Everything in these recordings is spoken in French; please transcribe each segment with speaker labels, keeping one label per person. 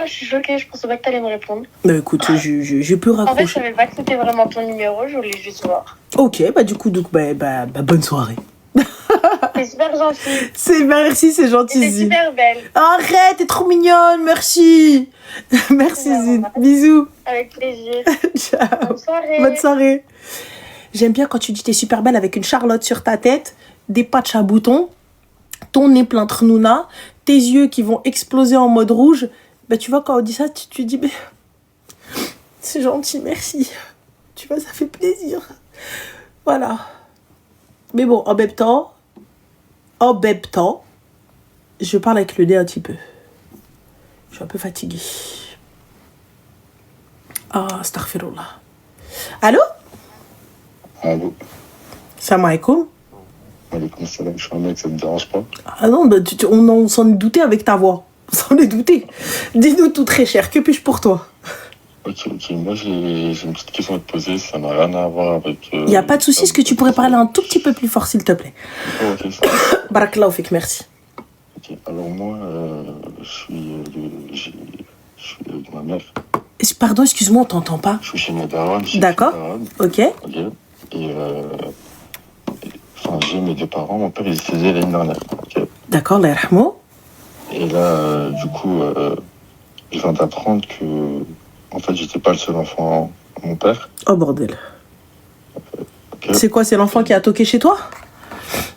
Speaker 1: je suis choquée, je pensais pas que t'allais me répondre.
Speaker 2: Bah écoute, je peux
Speaker 1: En fait, je
Speaker 2: raccrocher.
Speaker 1: savais pas que c'était vraiment ton numéro, je voulais juste voir.
Speaker 2: Ok, bah du coup, bonne soirée.
Speaker 1: T'es super gentille.
Speaker 2: Merci, c'est gentil,
Speaker 1: T'es
Speaker 2: Zine.
Speaker 1: super belle.
Speaker 2: Arrête, t'es trop mignonne, merci. Merci, Zine. Bisous.
Speaker 1: Avec plaisir.
Speaker 2: Ciao.
Speaker 1: Bonne soirée.
Speaker 2: Bonne soirée. J'aime bien quand tu dis t'es super belle avec une charlotte sur ta tête, des patchs à boutons, ton nez plein de trnouna, tes yeux qui vont exploser en mode rouge. Bah tu vois, quand on dit ça, tu dis mais c'est gentil, merci. Tu vois, ça fait plaisir. Voilà. Mais bon, en même temps, je parle avec le nez un petit peu. Je suis un peu fatiguée. Ah, astaghfirullah. Allô?
Speaker 3: Allô?
Speaker 2: Salam alaikum.
Speaker 3: Alaikum salam, je suis un mec, ça te dérange pas?
Speaker 2: Ah non, bah, on s'en est douté avec ta voix. On s'en est douté. Dis-nous tout très cher, que puis-je pour toi?
Speaker 3: Ok, moi j'ai une petite question à te poser, ça n'a rien à voir avec...
Speaker 2: Il n'y a pas de souci, est-ce que tu pourrais parler un tout petit peu plus fort, s'il te plaît?
Speaker 3: Ok, ça.
Speaker 2: Barakallahu fik, merci.
Speaker 3: Ok, alors moi, je suis avec ma mère.
Speaker 2: Pardon, excuse-moi, on t'entend pas.
Speaker 3: Je suis chez mes darons.
Speaker 2: D'accord, ok.
Speaker 3: Et enfin, j'ai mes deux parents, mon père il est décédé l'année dernière. Okay.
Speaker 2: D'accord, Allah yarhamou.
Speaker 3: Et là, du coup, je viens d'apprendre que, en fait, j'étais pas le seul enfant de mon père.
Speaker 2: Oh bordel.
Speaker 3: Okay.
Speaker 2: C'est quoi, c'est l'enfant qui a toqué chez toi?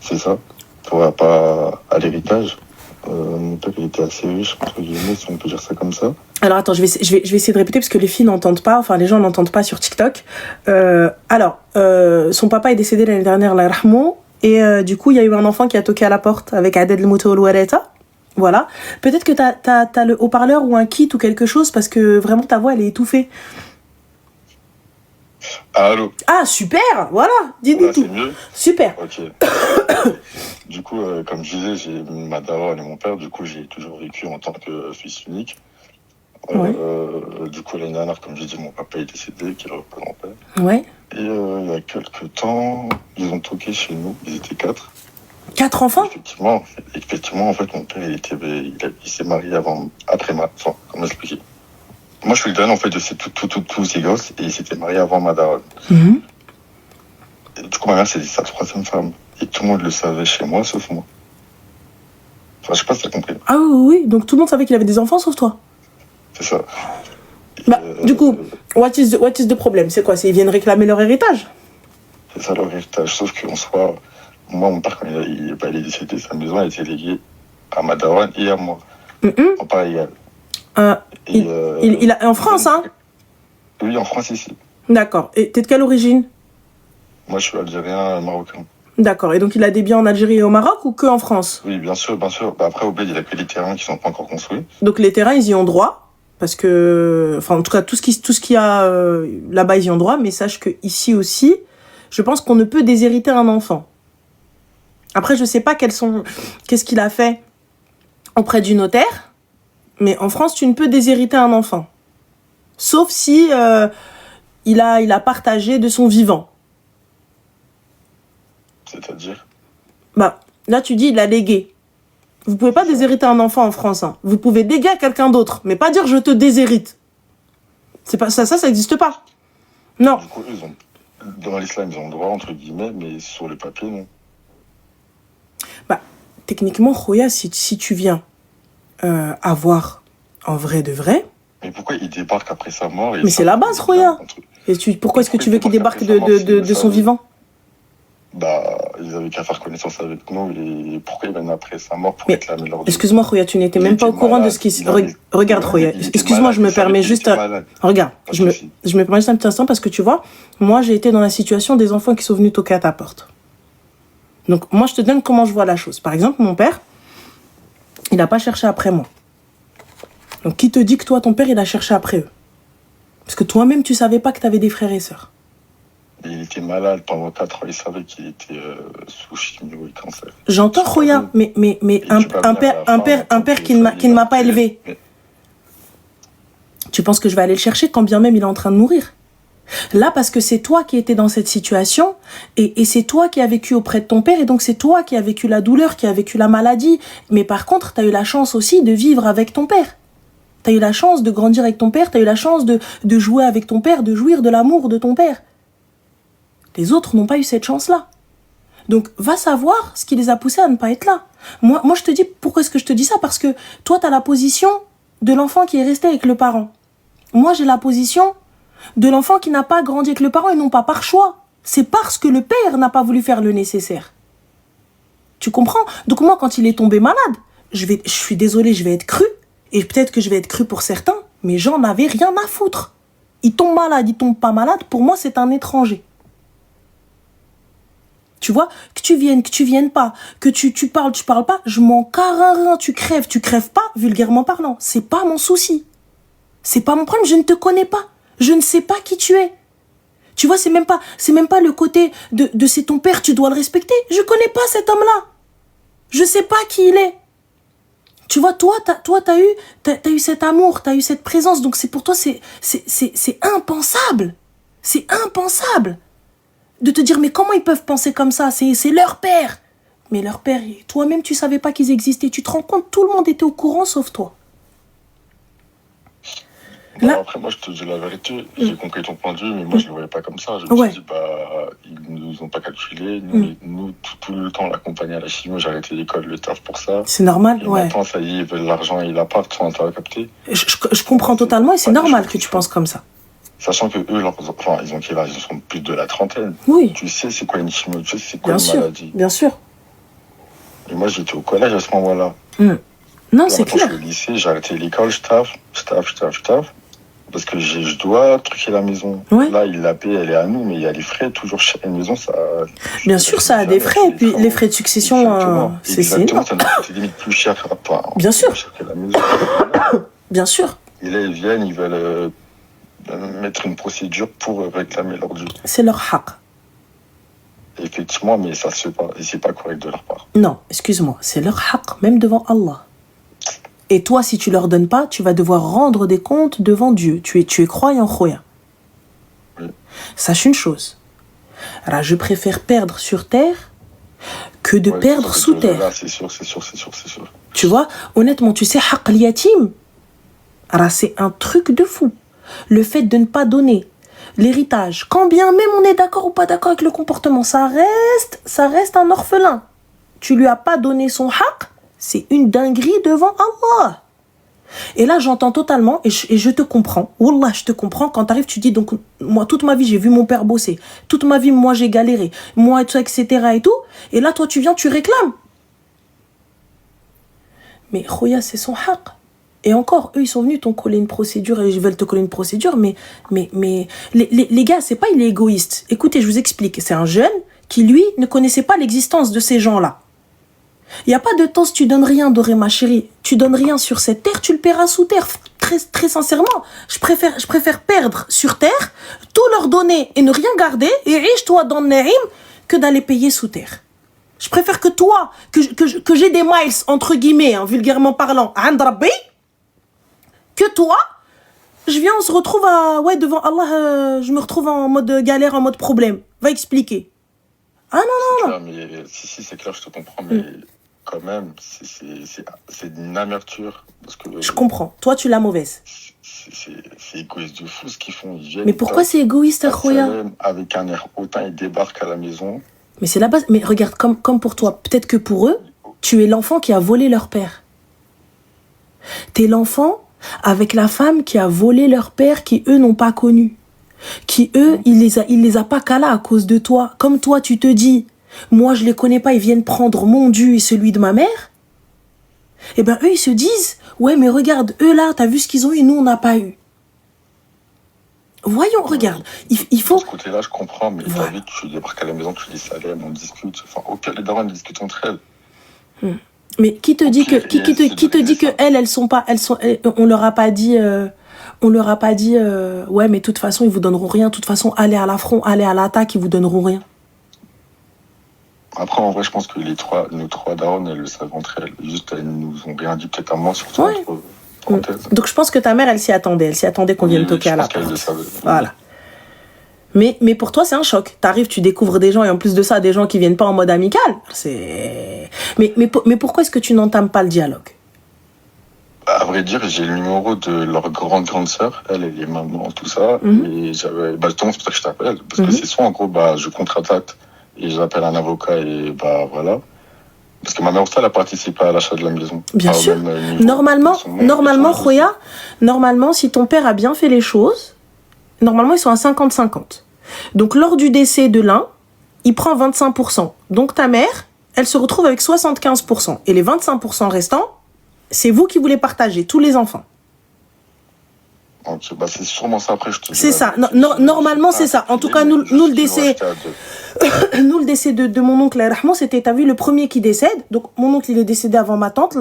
Speaker 3: C'est ça. Pour pas à l'héritage. Mon père il était assez riche, entre guillemets, si on peut dire ça comme ça.
Speaker 2: Alors attends, je vais essayer de répéter parce que les filles n'entendent pas, enfin les gens n'entendent pas sur TikTok. Son papa est décédé l'année dernière, Allah yarhamou, et du coup il y a eu un enfant qui a toqué à la porte avec Aded el-Mouto al-Wareta. Voilà. Peut-être que t'as le haut-parleur ou un kit ou quelque chose parce que vraiment ta voix elle est étouffée.
Speaker 3: Allô?
Speaker 2: Ah super, voilà, dis-nous
Speaker 3: là,
Speaker 2: tout.
Speaker 3: C'est mieux?
Speaker 2: Super.
Speaker 3: Ok. Du coup, comme je disais, j'ai ma daronne et mon père, du coup j'ai toujours vécu en tant que fils unique.
Speaker 2: Ouais.
Speaker 3: Du coup l'année dernière, comme j'ai dit, mon papa est décédé, qui est le représentant.
Speaker 2: Ouais.
Speaker 3: Et il y a quelques temps, ils ont toqué chez nous, ils étaient 4.
Speaker 2: 4 enfants?
Speaker 3: Effectivement, en fait, mon père, il s'est marié après ma... Enfin, comment expliquer? Moi, je suis le dernier, en fait, de tous ces gosses, et il s'était marié avant ma daronne.
Speaker 2: Mm-hmm.
Speaker 3: Et du coup, ma mère, c'est sa troisième femme. Et tout le monde le savait chez moi, sauf moi. Enfin, je sais pas si t'as compris.
Speaker 2: Ah oui, donc tout le monde savait qu'il avait des enfants sauf toi?
Speaker 3: C'est ça.
Speaker 2: Bah, du coup, what is the problem? C'est quoi? C'est ils viennent réclamer leur héritage?
Speaker 3: C'est ça leur héritage. Sauf qu'en soi, moi, mon père, quand il est décédé, sa maison a été léguée à ma daronne et à moi. En part égal.
Speaker 2: Il a en France, hein?
Speaker 3: Oui, en France, ici.
Speaker 2: D'accord. Et t'es de quelle origine?
Speaker 3: Moi, je suis algérien, marocain.
Speaker 2: D'accord. Et donc, il a des biens en Algérie et au Maroc ou que en France?
Speaker 3: Oui, bien sûr, bien sûr. Bah, après, au bled, il a que les terrains qui sont pas encore construits.
Speaker 2: Donc, les terrains, ils y ont droit. Parce que, enfin, en tout cas, tout ce qu'il y a là-bas, ils y ont droit. Mais sache que ici aussi, je pense qu'on ne peut déshériter un enfant. Après, je sais pas qu'est-ce qu'il a fait auprès du notaire. Mais en France, tu ne peux déshériter un enfant. Sauf si il a partagé de son vivant.
Speaker 3: C'est-à-dire?
Speaker 2: Bah, là, tu dis, il a légué. Vous pouvez pas déshériter un enfant en France. Hein. Vous pouvez léguer à quelqu'un d'autre, mais pas dire je te déshérite. C'est pas ça n'existe pas. Non.
Speaker 3: Du coup, dans l'islam, ils ont le droit, entre guillemets, mais sur le papier, non.
Speaker 2: Bah, techniquement, Khoya, si tu viens avoir en vrai de vrai...
Speaker 3: Mais pourquoi il débarque après sa mort?
Speaker 2: Mais c'est la base, Khoya. Pourquoi est-ce que tu veux qu'il débarque de son vivant?
Speaker 3: Bah, ils avaient qu'à faire connaissance avec nous, et pourquoi ils viennent après sa mort pour réclamer leur...
Speaker 2: Excuse-moi, Khoya, tu n'étais même pas au courant de ce qui... Regarde, Khoya, excuse-moi, je me permets juste... Regarde, je me permets juste un petit instant parce que tu vois, moi, j'ai été dans la situation des enfants qui sont venus toquer à ta porte. Donc, moi, je te donne comment je vois la chose. Par exemple, mon père, il n'a pas cherché après moi. Donc, qui te dit que toi, ton père, il a cherché après eux? Parce que toi-même, tu savais pas que tu avais des frères et sœurs.
Speaker 3: Il était malade pendant 4 ans, il savait qu'il était sous chimio et cancer.
Speaker 2: J'entends, Khoya, mais un père qui ne m'a pas élevé. Tu penses que je vais aller le chercher quand bien même il est en train de mourir? Là, parce que c'est toi qui étais dans cette situation, et c'est toi qui as vécu auprès de ton père, et donc c'est toi qui as vécu la douleur, qui as vécu la maladie. Mais par contre, tu as eu la chance aussi de vivre avec ton père. T'as eu la chance de grandir avec ton père, t'as eu la chance de jouer avec ton père, de jouir de l'amour de ton père. Les autres n'ont pas eu cette chance-là. Donc, va savoir ce qui les a poussés à ne pas être là. Moi, je te dis, pourquoi est-ce que je te dis ça? Parce que toi, t'as la position de l'enfant qui est resté avec le parent. Moi, j'ai la position de l'enfant qui n'a pas grandi avec le parent et non pas par choix. C'est parce que le père n'a pas voulu faire le nécessaire. Tu comprends? Donc moi, quand il est tombé malade, je suis désolée, je vais être crue. Et peut-être que je vais être crue pour certains, mais j'en avais rien à foutre. Il tombe malade, il tombe pas malade, pour moi, c'est un étranger. Tu vois, que tu viennes pas, que tu parles pas, je m'en carre, tu crèves pas, vulgairement parlant. C'est pas mon souci. C'est pas mon problème, je ne te connais pas. Je ne sais pas qui tu es. Tu vois, c'est même pas le côté de c'est ton père, tu dois le respecter. Je connais pas cet homme-là. Je sais pas qui il est. Tu vois, toi, t'as eu cet amour, t'as eu cette présence, donc c'est pour toi, c'est impensable. C'est impensable de te dire, mais comment ils peuvent penser comme ça? C'est leur père. Mais leur père, toi-même, tu savais pas qu'ils existaient. Tu te rends compte, tout le monde était au courant, sauf toi.
Speaker 3: Là, après, moi, je te dis la vérité, j'ai compris ton point de vue, mais moi, je le voyais pas comme ça. Je me suis dit, ils nous ont pas calculé. Nous tout le temps, on l'accompagnait à la chimio, j'ai arrêté l'école, le taf pour ça.
Speaker 2: C'est normal,
Speaker 3: et maintenant, ça y est, ils veulent l'argent et l'appart, tu as capté.
Speaker 2: Je comprends totalement et c'est normal que tu penses comme ça.
Speaker 3: Sachant que eux, ils ont quel âge? Ils sont plus de la trentaine.
Speaker 2: Oui.
Speaker 3: Tu sais c'est quoi une chimio, tu sais c'est quoi une maladie.
Speaker 2: Bien sûr.
Speaker 3: Et moi, j'étais au collège à ce moment-là.
Speaker 2: Non, là, c'est clair.
Speaker 3: Je suis au lycée, j'ai arrêté l'école, je taffe. Parce que je dois truquer la maison.
Speaker 2: Ouais.
Speaker 3: Là, la paie, elle est à nous, mais il y a les frais, toujours chez une maison, ça...
Speaker 2: Bien sûr, ça a des frais, et puis les frais de succession, c'est énorme.
Speaker 3: Ça nous coûte limite plus cher,
Speaker 2: bien sûr.
Speaker 3: Plus cher que la maison.
Speaker 2: Bien sûr.
Speaker 3: Et là, ils viennent, ils veulent mettre une procédure pour réclamer leur dû.
Speaker 2: C'est leur haq.
Speaker 3: Effectivement, mais ça se fait pas, et c'est pas correct de leur part.
Speaker 2: Non, excuse-moi, c'est leur haq, même devant Allah. Et toi, si tu leur donnes pas, tu vas devoir rendre des comptes devant Dieu. Tu es croyant, khoya.
Speaker 3: Oui.
Speaker 2: Sache une chose. Alors, je préfère perdre sur terre que de perdre sous terre.
Speaker 3: Là, c'est sûr.
Speaker 2: Tu vois, honnêtement, tu sais, haq al-yatim, alors c'est un truc de fou. Le fait de ne pas donner l'héritage, quand bien même on est d'accord ou pas d'accord avec le comportement, ça reste un orphelin. Tu lui as pas donné son haq, c'est une dinguerie devant Allah. Et là, j'entends totalement, et je te comprends. Wallah, je te comprends. Quand t'arrives, tu dis, donc, moi, toute ma vie, j'ai vu mon père bosser. Toute ma vie, moi, j'ai galéré. Moi, et tout ça, etc. et tout. Et là, toi, tu viens, tu réclames. Mais khoya, c'est son haq. Et encore, eux, ils sont venus t'ont collé une procédure, et ils veulent te coller une procédure, mais les gars, c'est pas, il est égoïste. Écoutez, je vous explique. C'est un jeune qui, lui, ne connaissait pas l'existence de ces gens-là. Il n'y a pas de temps si tu donnes rien, Doré, ma chérie. Tu donnes rien sur cette terre, tu le paieras sous terre. Très, très sincèrement, je préfère perdre sur terre, tout leur donner et ne rien garder, et riche-toi dans le naïm, que d'aller payer sous terre. Je préfère que toi, que j'ai des miles, entre guillemets, hein, vulgairement parlant, que toi, je viens, on se retrouve devant Allah, je me retrouve en mode galère, en mode problème. Va expliquer. Ah non.
Speaker 3: Clair, mais, si, c'est clair, je te comprends, mais quand même, c'est une amertume. Parce que,
Speaker 2: je comprends. Toi, tu l'as mauvaise.
Speaker 3: C'est égoïste de fou ce qu'ils font. Ils viennent,
Speaker 2: mais pourquoi c'est égoïste, Akhoya?
Speaker 3: Avec un air hautain, ils débarquent à la maison.
Speaker 2: Mais c'est la base. Mais regarde, comme pour toi, peut-être que pour eux, tu es l'enfant qui a volé leur père. T'es l'enfant avec la femme qui a volé leur père, qui eux n'ont pas connu. Qui eux, il les a pas calés à cause de toi. Comme toi, tu te dis, moi je les connais pas, ils viennent prendre mon dû et celui de ma mère. Eh ben eux, ils se disent, ouais mais regarde, eux là, t'as vu ce qu'ils ont eu, nous on n'a pas eu. Voyons, regarde, il faut...
Speaker 3: De ce côté-là, je comprends, mais t'as vu, tu débarques à la maison, tu dis salam, on discute. Enfin, au pire, les darons discutent entre elles.
Speaker 2: Mais qui te dit que elles sont pas, on leur a pas dit... ouais, mais de toute façon, ils vous donneront rien. De toute façon, allez à l'affront, allez à l'attaque, ils vous donneront rien.
Speaker 3: Après, en vrai, je pense que nos trois darons, elles le savent entre elles. Juste, elles nous ont rien dit, peut-être à moi, surtout entre parenthèses. Donc,
Speaker 2: je pense que ta mère, elle s'y attendait. Elle s'y attendait qu'on vienne toquer à la porte.
Speaker 3: Je pense qu'elle le savait.
Speaker 2: Voilà. Mais pour toi, c'est un choc. T'arrives, tu découvres des gens, et en plus de ça, des gens qui viennent pas en mode amical. Mais pourquoi est-ce que tu n'entames pas le dialogue?
Speaker 3: À vrai dire, j'ai le numéro de leur grande sœur. Elle est maman, tout ça. Et j'avais, justement, c'est pour ça que je t'appelle. Parce que c'est soit, en gros, je contre-attaque et j'appelle un avocat et voilà. Parce que ma mère aussi, elle a participé à l'achat de la maison.
Speaker 2: Bien sûr. Normalement, Khoya, si ton père a bien fait les choses, normalement, ils sont à 50-50. Donc, lors du décès de l'un, il prend 25%. Donc, ta mère, elle se retrouve avec 75%. Et les 25% restants, c'est vous qui voulez partager, tous les enfants.
Speaker 3: Donc, c'est sûrement ça après. Je te
Speaker 2: c'est ça. Normalement, c'est ça. En tout cas, nous le décès... Nous, le décès de mon oncle, c'était, t'as vu, le premier qui décède. Donc, mon oncle, il est décédé avant ma tante,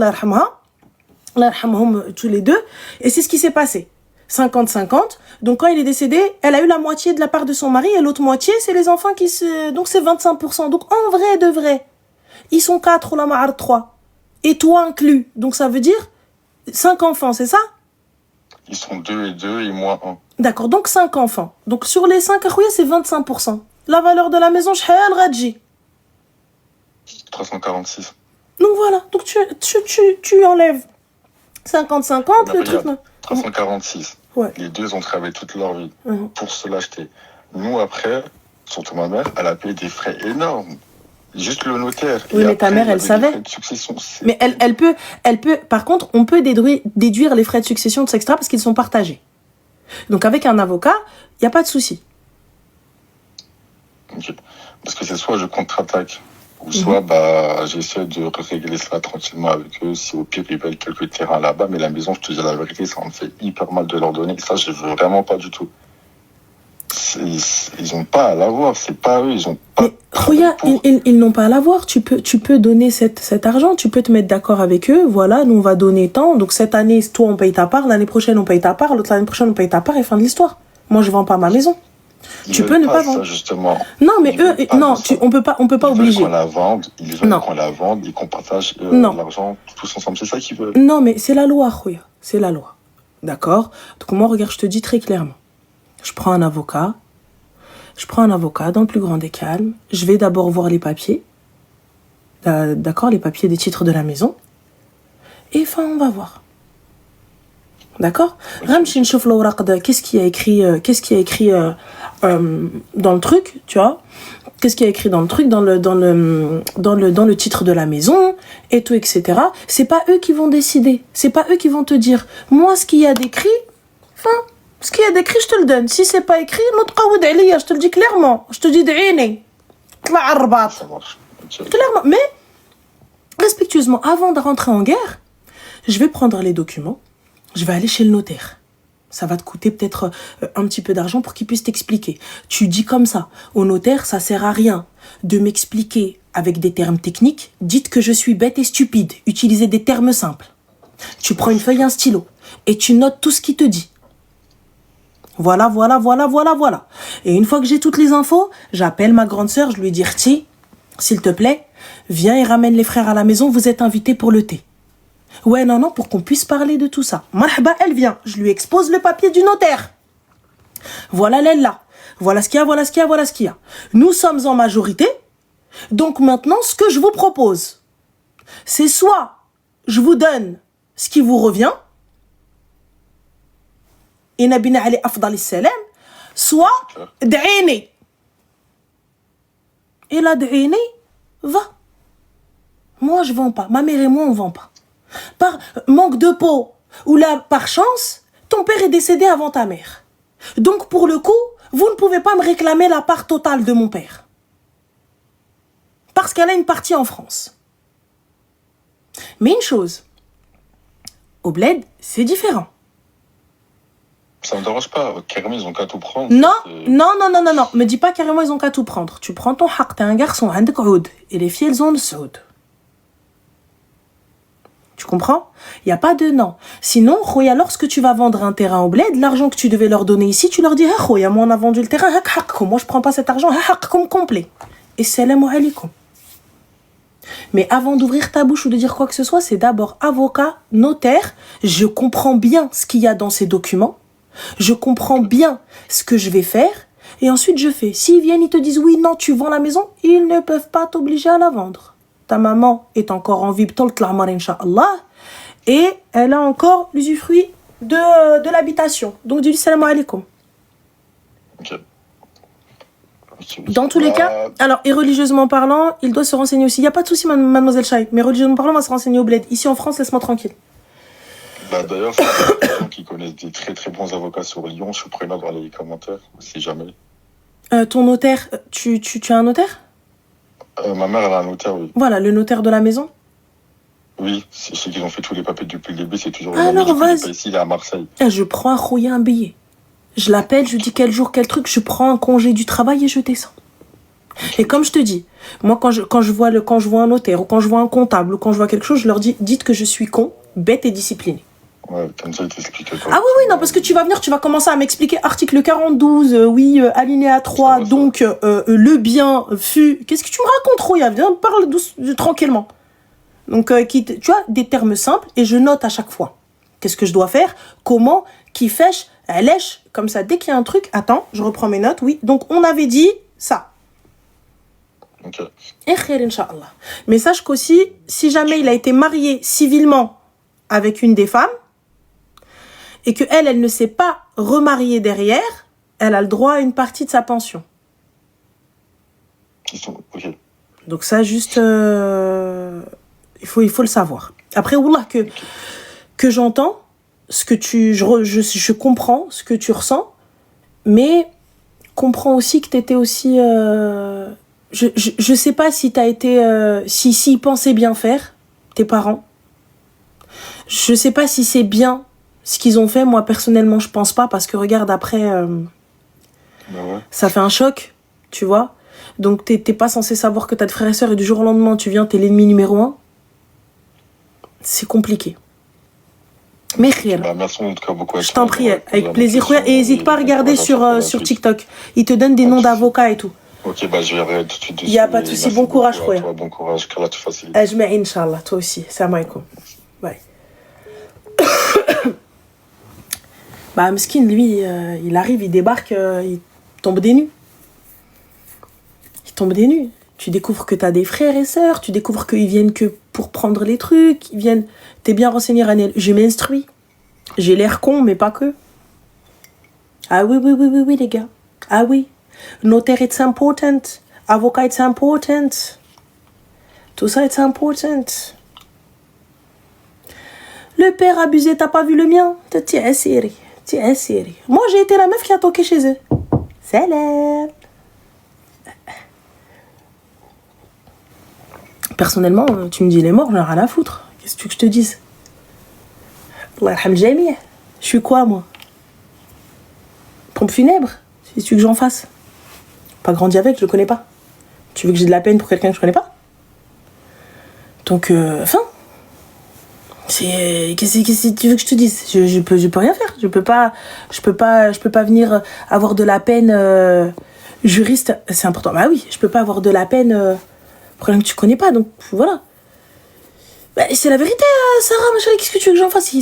Speaker 2: tous les deux. Et c'est ce qui s'est passé. 50-50. Donc, quand il est décédé, elle a eu la moitié de la part de son mari et l'autre moitié, c'est les enfants qui se... Donc, c'est 25%. Donc, en vrai de vrai, ils sont 4 ou la ma'ar 3. Et toi inclus. Donc, ça veut dire 5 enfants, c'est ça?
Speaker 3: Ils sont 2 et 2 et moi 1.
Speaker 2: D'accord, donc 5 enfants. Donc, sur les 5 akhouya, c'est 25%. La valeur de la maison, shahal radji.
Speaker 3: 346.
Speaker 2: Donc voilà, donc tu enlèves 50-50, le truc...
Speaker 3: 346.
Speaker 2: Ouais.
Speaker 3: Les deux ont travaillé toute leur vie pour se l'acheter. Nous, après, surtout ma mère, elle a payé des frais énormes. Juste le notaire.
Speaker 2: Oui, mais ta mère, elle savait. Mais elle peut... Par contre, on peut déduire les frais de succession de extra parce qu'ils sont partagés. Donc avec un avocat, il n'y a pas de souci.
Speaker 3: Okay. Parce que c'est soit je contre-attaque, ou soit j'essaie de régler ça tranquillement avec eux. Si au pire ils veulent quelques terrains là-bas, mais la maison, je te dis la vérité, ça me fait hyper mal de leur donner. Ça, je veux vraiment pas du tout. Ils n'ont pas à l'avoir, c'est pas eux, ils ont pas.
Speaker 2: Mais regarde, ils n'ont pas à l'avoir. Tu peux donner cet argent, tu peux te mettre d'accord avec eux. Voilà, nous on va donner tant. Donc cette année, toi on paye ta part, l'année prochaine on paye ta part, l'autre l'année prochaine on paye ta part et fin de l'histoire. Moi je vends pas ma maison. Tu peux ne pas vendre.
Speaker 3: Justement.
Speaker 2: Non, mais eux, non, on peut pas obliger.
Speaker 3: Ils veulent qu'on la vende et qu'on partage l'argent tous ensemble. C'est ça qu'ils veulent.
Speaker 2: Non, mais c'est la loi, Khoya. C'est la loi. D'accord? Donc moi, regarde, je te dis très clairement. Je prends un avocat dans le plus grand des calmes. Je vais d'abord voir les papiers. D'accord? Les papiers des titres de la maison. Et enfin, on va voir. D'accord? Qu'est-ce qu'il y a écrit dans le truc, tu vois? Qu'est-ce qu'il y a écrit dans le truc, dans le titre de la maison, et tout, etc. C'est pas eux qui vont décider. C'est pas eux qui vont te dire, moi, ce qu'il y a d'écrit, ce qu'il y a d'écrit, je te le donne. Si c'est pas écrit, je te le dis clairement. Je te dis d'Aini. Clairement. Mais, respectueusement, avant de rentrer en guerre, je vais prendre les documents. Je vais aller chez le notaire. Ça va te coûter peut-être un petit peu d'argent pour qu'il puisse t'expliquer. Tu dis comme ça, au notaire, ça sert à rien de m'expliquer avec des termes techniques. Dites que je suis bête et stupide. Utilisez des termes simples. Tu prends une feuille et un stylo et tu notes tout ce qu'il te dit. Voilà. Et une fois que j'ai toutes les infos, j'appelle ma grande sœur, je lui dis, Rti, s'il te plaît, viens et ramène les frères à la maison, vous êtes invités pour le thé. Ouais, non, pour qu'on puisse parler de tout ça. Marhaba, elle vient. Je lui expose le papier du notaire. Voilà là. Voilà ce qu'il y a. Nous sommes en majorité. Donc maintenant, ce que je vous propose, c'est soit je vous donne ce qui vous revient, et nabina ali afdal salam, soit d'Aini. Et là, d'Aini, va. Moi, je vends pas. Ma mère et moi, on vend pas. Par manque de peau ou là par chance, ton père est décédé avant ta mère. Donc pour le coup, vous ne pouvez pas me réclamer la part totale de mon père. Parce qu'elle a une partie en France. Mais une chose, au bled, c'est différent.
Speaker 3: Ça me dérange pas, carrément ils ont qu'à tout prendre.
Speaker 2: Non, me dis pas carrément ils ont qu'à tout prendre. Tu prends ton haq, t'es un garçon, عندك عود, et les filles elles ont le saoud. Tu comprends? Il n'y a pas de non. Sinon, Khoya, lorsque tu vas vendre un terrain au bled, l'argent que tu devais leur donner ici, tu leur dis, ah Khoya, moi on a vendu le terrain, moi je prends pas cet argent, comme complet. Et salam alaikum. Mais avant d'ouvrir ta bouche ou de dire quoi que ce soit, c'est d'abord avocat, notaire. Je comprends bien ce qu'il y a dans ces documents. Je comprends bien ce que je vais faire. Et ensuite je fais. S'ils viennent, ils te disent, oui, non, tu vends la maison, ils ne peuvent pas t'obliger à la vendre. Ta maman est encore en vie, incha'Allah, et elle a encore l'usufruit de l'habitation. Donc, dis-lui salam alaikum.
Speaker 3: Ok.
Speaker 2: Dans tous les cas, alors, et religieusement parlant, il doit se renseigner aussi. Il n'y a pas de souci, mademoiselle Chaï, mais religieusement parlant, on va se renseigner au bled. Ici en France, laisse-moi tranquille.
Speaker 3: D'ailleurs, je sais des gens qui connaissent des très très bons avocats sur Lyon. Je suis preneur dans les commentaires, si jamais.
Speaker 2: Ton notaire, tu as un notaire?
Speaker 3: Ma mère, elle a un notaire, oui.
Speaker 2: Voilà, le notaire de la maison.
Speaker 3: Oui, c'est ceux qui ont fait tous les papiers depuis le début, c'est toujours
Speaker 2: le même. Alors, vas-y.
Speaker 3: Ici, il est à Marseille.
Speaker 2: Je prends un billet. Je l'appelle, je dis quel jour, quel truc, je prends un congé du travail et je descends. Et comme je te dis, moi quand je vois un notaire ou quand je vois un comptable ou quand je vois quelque chose, je leur dis, dites que je suis con, bête et discipliné.
Speaker 3: Ouais, comme ça, ils t'expliquent.
Speaker 2: Ah oui, non, parce que tu vas venir, tu vas commencer à m'expliquer article 42, alinéa 3, donc le bien fut... Qu'est-ce que tu me racontes, Roya? Viens, parle tranquillement. Donc, tu vois, des termes simples et je note à chaque fois. Qu'est-ce que je dois faire? Comment? Qui fèche? Lèche? Comme ça, dès qu'il y a un truc, attends, je reprends mes notes, oui. Donc, on avait dit ça.
Speaker 3: Ok.
Speaker 2: Et khair, Inch'Allah. Mais sache qu'aussi, si jamais il a été marié civilement avec une des femmes, et qu'elle ne s'est pas remariée derrière, elle a le droit à une partie de sa pension.
Speaker 3: Okay.
Speaker 2: Donc ça, juste, il faut le savoir. Après, Wallah, que j'entends, ce que je comprends ce que tu ressens, mais comprends aussi que tu étais aussi... je sais pas si tu as été... s'ils pensaient bien faire, tes parents. Je sais pas si c'est bien ce qu'ils ont fait. Moi, personnellement, je pense pas, parce que regarde, après, ça fait un choc, tu vois. Donc, t'es pas censé savoir que t'as de frères et sœurs et du jour au lendemain, tu viens, t'es l'ennemi numéro 1. C'est compliqué. Mais rien.
Speaker 3: Merci en tout cas beaucoup.
Speaker 2: Je t'en prie, avec plaisir. Et n'hésite pas à regarder sur TikTok. Ils te donnent des noms d'avocats et tout.
Speaker 3: Ok, bah je verrai tout de suite.
Speaker 2: Il n'y a pas de souci. Bon courage, Khoya.
Speaker 3: Bon courage, qu'Allah te facilite.
Speaker 2: Ajma'i, Inch'Allah. Toi aussi. Salam alaikum. Bye. Bah, Mskin, lui, il arrive, il débarque, il tombe des nues. Il tombe des nues. Tu découvres que t'as des frères et sœurs, tu découvres qu'ils viennent que pour prendre les trucs, ils viennent... T'es bien renseigné, Ranel. J'ai m'instruit. J'ai l'air con, mais pas que. Ah oui, les gars. Ah oui. Notaire, it's important. Avocat, it's important. Tout ça, it's important. Le père abusé, t'as pas vu le mien? Tiens, série. Moi, j'ai été la meuf qui a toqué chez eux. Salam. Personnellement, tu me dis les morts, j'en ai rien à foutre. Qu'est-ce que tu veux que je te dise? Allah yarham jami'. Je suis quoi, moi? Pompe funèbre? Si tu veux que j'en fasse? Pas grandi avec, je le connais pas. Tu veux que j'ai de la peine pour quelqu'un que je connais pas? Donc, enfin... Qu'est-ce que tu veux que je te dise? Je peux rien faire. Je peux pas venir avoir de la peine juriste. C'est important. Bah oui, je peux pas avoir de la peine pour quelqu'un que tu connais pas. Donc voilà. Bah, c'est la vérité, Sarah, ma chérie. Qu'est-ce que tu veux que j'en fasse?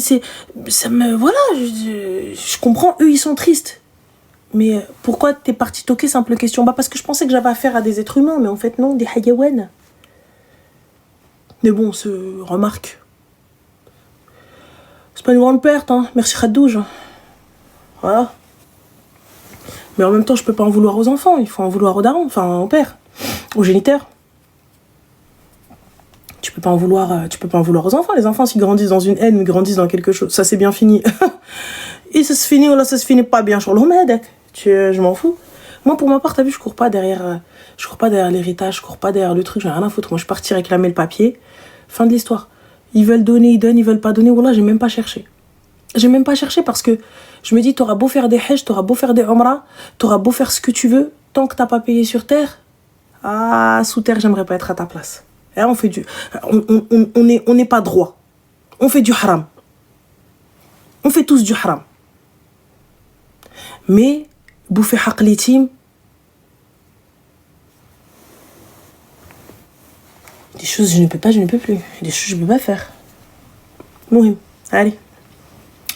Speaker 2: Voilà. Je comprends. Eux, ils sont tristes. Mais pourquoi t'es parti toquer? Simple question. Bah parce que je pensais que j'avais affaire à des êtres humains, mais en fait non, des hayawan. Mais bon, remarque. C'est pas une grande perte, hein. Merci Khadouj. Voilà. Mais en même temps, je peux pas en vouloir aux enfants. Il faut en vouloir aux darons, enfin au père, aux géniteurs. Tu peux pas en vouloir aux enfants. Les enfants, s'ils grandissent dans une haine, ils grandissent dans quelque chose. Ça, c'est bien fini. Et ça se finit ou là, ça se finit pas bien. Je m'en fous. Moi, pour ma part, t'as vu, je cours pas derrière l'héritage, je cours pas derrière le truc. J'en ai rien à foutre. Moi, je suis partie réclamer le papier. Fin de l'histoire. Ils veulent donner, ils donnent, ils veulent pas donner. Wallah, j'ai même pas cherché. J'ai même pas cherché parce que je me dis, t'auras beau faire des hajj, t'auras beau faire des umrah, t'auras beau faire ce que tu veux, tant que t'as pas payé sur terre, sous terre, j'aimerais pas être à ta place. Et là, on n'est pas droit. On fait du haram. On fait tous du haram. Mais, bouffer haq litim, des choses je ne peux plus. Des choses je peux pas faire. Mouhim, allez.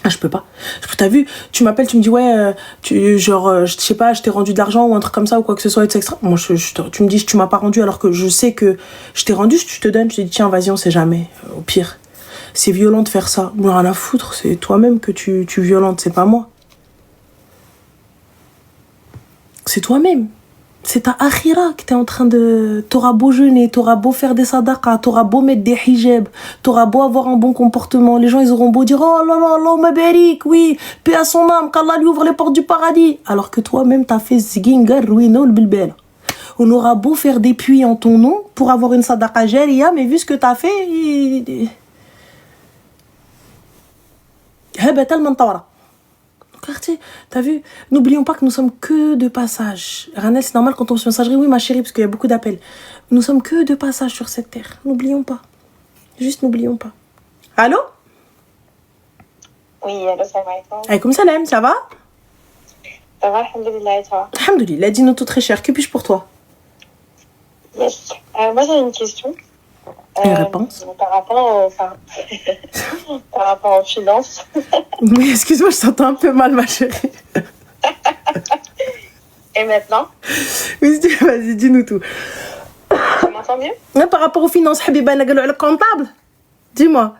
Speaker 2: Je peux pas. T'as vu, tu m'appelles, tu me dis ouais, je sais pas, je t'ai rendu de l'argent ou un truc comme ça ou quoi que ce soit, etc. Moi, tu me dis tu m'as pas rendu alors que je sais que je t'ai rendu, je te donne, je te dis tiens, vas-y, on sait jamais. Au pire. c'est violent de faire ça. Rien à foutre, c'est toi-même que tu violentes, c'est pas moi. C'est toi-même. C'est ta akhira que t'es en train de... T'auras beau jeûner, t'auras beau faire des sadaqas, t'auras beau mettre des hijabs, t'auras beau avoir un bon comportement. Les gens, ils auront beau dire « Oh là là, Allahumma barik, oui, paix à son âme, qu'Allah lui ouvre les portes du paradis. » Alors que toi-même, t'as fait zgingar, ruino, le bilbel. On aura beau faire des puits en ton nom pour avoir une sadaqa jariya, mais vu ce que t'as fait... tellement tawara. T'as vu? N'oublions pas que nous sommes que de passage. Ranel, c'est normal quand on se messagerie. Oui, ma chérie, parce qu'il y a beaucoup d'appels. Nous sommes que de passage sur cette terre. N'oublions pas. Juste n'oublions pas. Allô?
Speaker 1: Oui, allô, ça va et toi?
Speaker 2: Alaykoum salam, ça va?
Speaker 1: Ça va, alhamdoulilah, et toi?
Speaker 2: Alhamdoulilah, dis-nous tout très cher. Que puis-je pour toi?
Speaker 1: Yes. Moi, j'ai une question.
Speaker 2: Une réponse?
Speaker 1: Par rapport aux finances.
Speaker 2: Oui, excuse-moi, je t'entends un peu mal, ma chérie.
Speaker 1: Et maintenant?
Speaker 2: Oui, vas-y, dis-nous tout.
Speaker 1: Tu m'entends mieux?
Speaker 2: Par rapport aux finances, Habiba, le comptable? Dis-moi.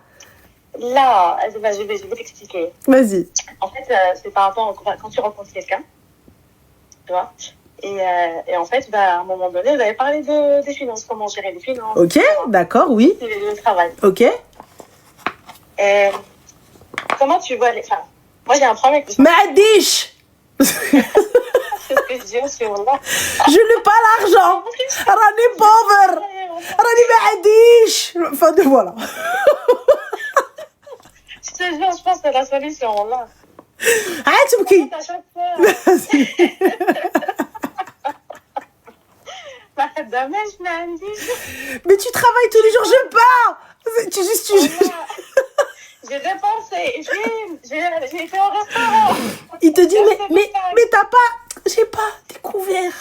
Speaker 1: Là, je vais t'expliquer.
Speaker 2: Vas-y.
Speaker 1: En fait, c'est par rapport quand tu rencontres quelqu'un, tu vois. Et en fait, à un moment donné, vous avez parlé des finances, comment gérer les finances.
Speaker 2: Ok, d'accord, oui.
Speaker 1: Le travail.
Speaker 2: Ok.
Speaker 1: Comment tu vois les femmes? Moi, j'ai un problème avec les
Speaker 2: Ma'adish.
Speaker 1: C'est ce que je dis aussi, wallah.
Speaker 2: Je n'ai pas l'argent. Rani pauvre. Rani ma'adish. Enfin, voilà.
Speaker 1: Je te jure, je pense que c'est la solution, wallah.
Speaker 2: Arrête, Mouki.
Speaker 1: À chaque fois.
Speaker 2: Mais tu travailles tous les jours, je pars.
Speaker 1: J'ai dépensé, j'ai été au restaurant.
Speaker 2: Il te dit, mais t'as pas, j'ai pas découvert.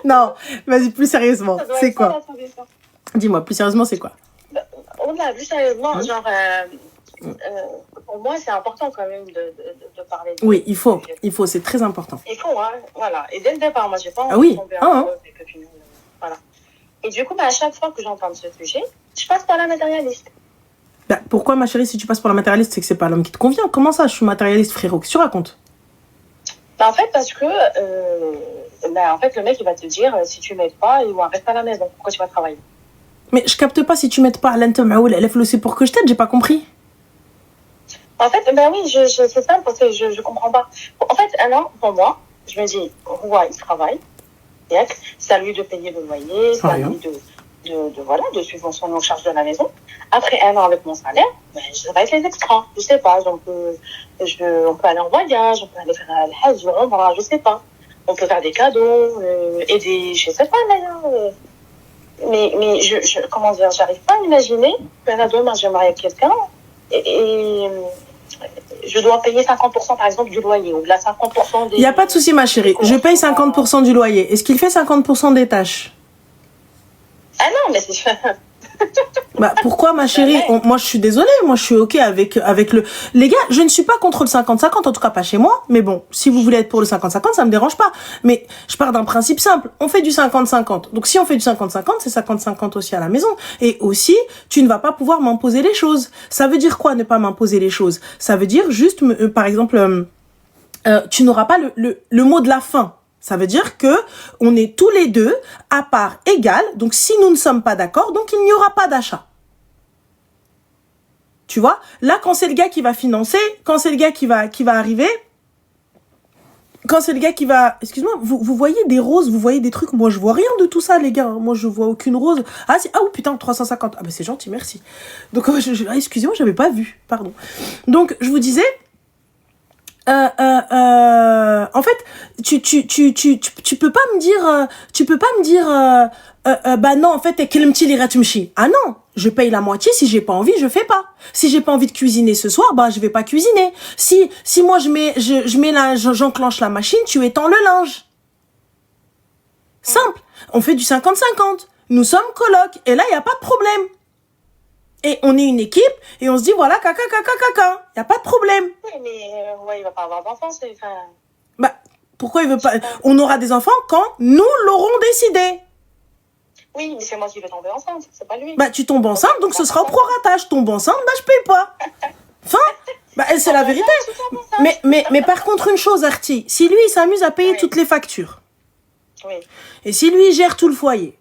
Speaker 2: Non, vas-y, plus sérieusement, c'est quoi? Dis-moi, plus sérieusement, c'est quoi?
Speaker 1: Plus sérieusement, genre, pour moi, c'est important quand même de parler.
Speaker 2: Oui, il faut, c'est très important.
Speaker 1: Il faut, hein, voilà. Et dès le départ, moi, j'ai pas
Speaker 2: envie de
Speaker 1: tomber amoureux avec copines, voilà. Et du coup, à chaque fois que j'entends ce sujet, je passe par la matérialiste.
Speaker 2: Pourquoi, ma chérie, si tu passes par la matérialiste, c'est que c'est pas l'homme qui te convient? Comment ça, je suis matérialiste, frérot? Qu'est-ce que tu racontes?
Speaker 1: En fait, parce que, en fait, le mec, il va te dire, si tu m'aides pas, il va rester à la maison. Pourquoi tu vas travailler?
Speaker 2: Mais je capte pas, si tu m'aides pas, c'est pour que je t'aide, j'ai pas compris.
Speaker 1: En fait, oui, c'est simple, parce que je comprends pas. En fait, alors, pour moi, je me dis, ouais, il travaille, c'est à lui de payer le loyer, c'est à lui de subventionner en charge de la maison. Après 1 an avec mon salaire, je vais avec les extras. Je sais pas, on peut aller en voyage, on peut aller faire le hajj, je sais pas. On peut faire des cadeaux, aider, je sais pas d'ailleurs. Mais comment dire, j'arrive pas à imaginer que demain je marie avec quelqu'un et je dois payer 50% par exemple du loyer ou là 50% des...
Speaker 2: Il n'y a pas de souci, ma chérie, je paye 50% du loyer. Est-ce qu'il fait 50% des tâches?
Speaker 1: Ah non, mais c'est...
Speaker 2: Pourquoi, ma chérie? Moi, je suis désolée. Moi, je suis OK avec le... Les gars, je ne suis pas contre le 50-50, en tout cas pas chez moi. Mais bon, si vous voulez être pour le 50-50, ça me dérange pas. Mais je pars d'un principe simple. On fait du 50-50. Donc, si on fait du 50-50, c'est 50-50 aussi à la maison. Et aussi, tu ne vas pas pouvoir m'imposer les choses. Ça veut dire quoi, ne pas m'imposer les choses? Ça veut dire juste, par exemple, tu n'auras pas le mot de la fin. Ça veut dire que on est tous les deux à part égale. Donc, si nous ne sommes pas d'accord, donc il n'y aura pas d'achat. Tu vois? Là, quand c'est le gars qui va financer, quand c'est le gars qui va arriver, quand c'est le gars qui va... Excuse-moi, vous voyez des roses, vous voyez des trucs. Moi, je vois rien de tout ça, les gars. Moi, je vois aucune rose. Ah, putain, 350. Ah, c'est gentil, merci. Donc, excusez-moi, j'avais pas vu. Pardon. Donc, je vous disais... en fait, tu peux pas me dire, non, en fait, ah non, je paye la moitié, si j'ai pas envie, je fais pas. Si j'ai pas envie de cuisiner ce soir, je vais pas cuisiner. Si moi j'enclenche la machine, tu étends le linge. Simple. On fait du 50-50. Nous sommes coloc, et là, il y a pas de problème. Et on est une équipe, et on se dit, voilà, caca. Y a pas de problème.
Speaker 1: Oui, mais il va pas avoir d'enfants, c'est...
Speaker 2: Pourquoi il veut pas... On aura des enfants quand nous l'aurons décidé.
Speaker 1: Oui, mais c'est moi qui vais tomber enceinte, c'est pas lui.
Speaker 2: Bah, tu tombes enceinte, donc ce sera au prorata. Je tombe enceinte, bah, je paye pas. Enfin, bah, c'est la vérité. Mais par contre, une chose, Arti, si lui, il s'amuse à payer toutes les factures, et si lui, il gère tout le foyer,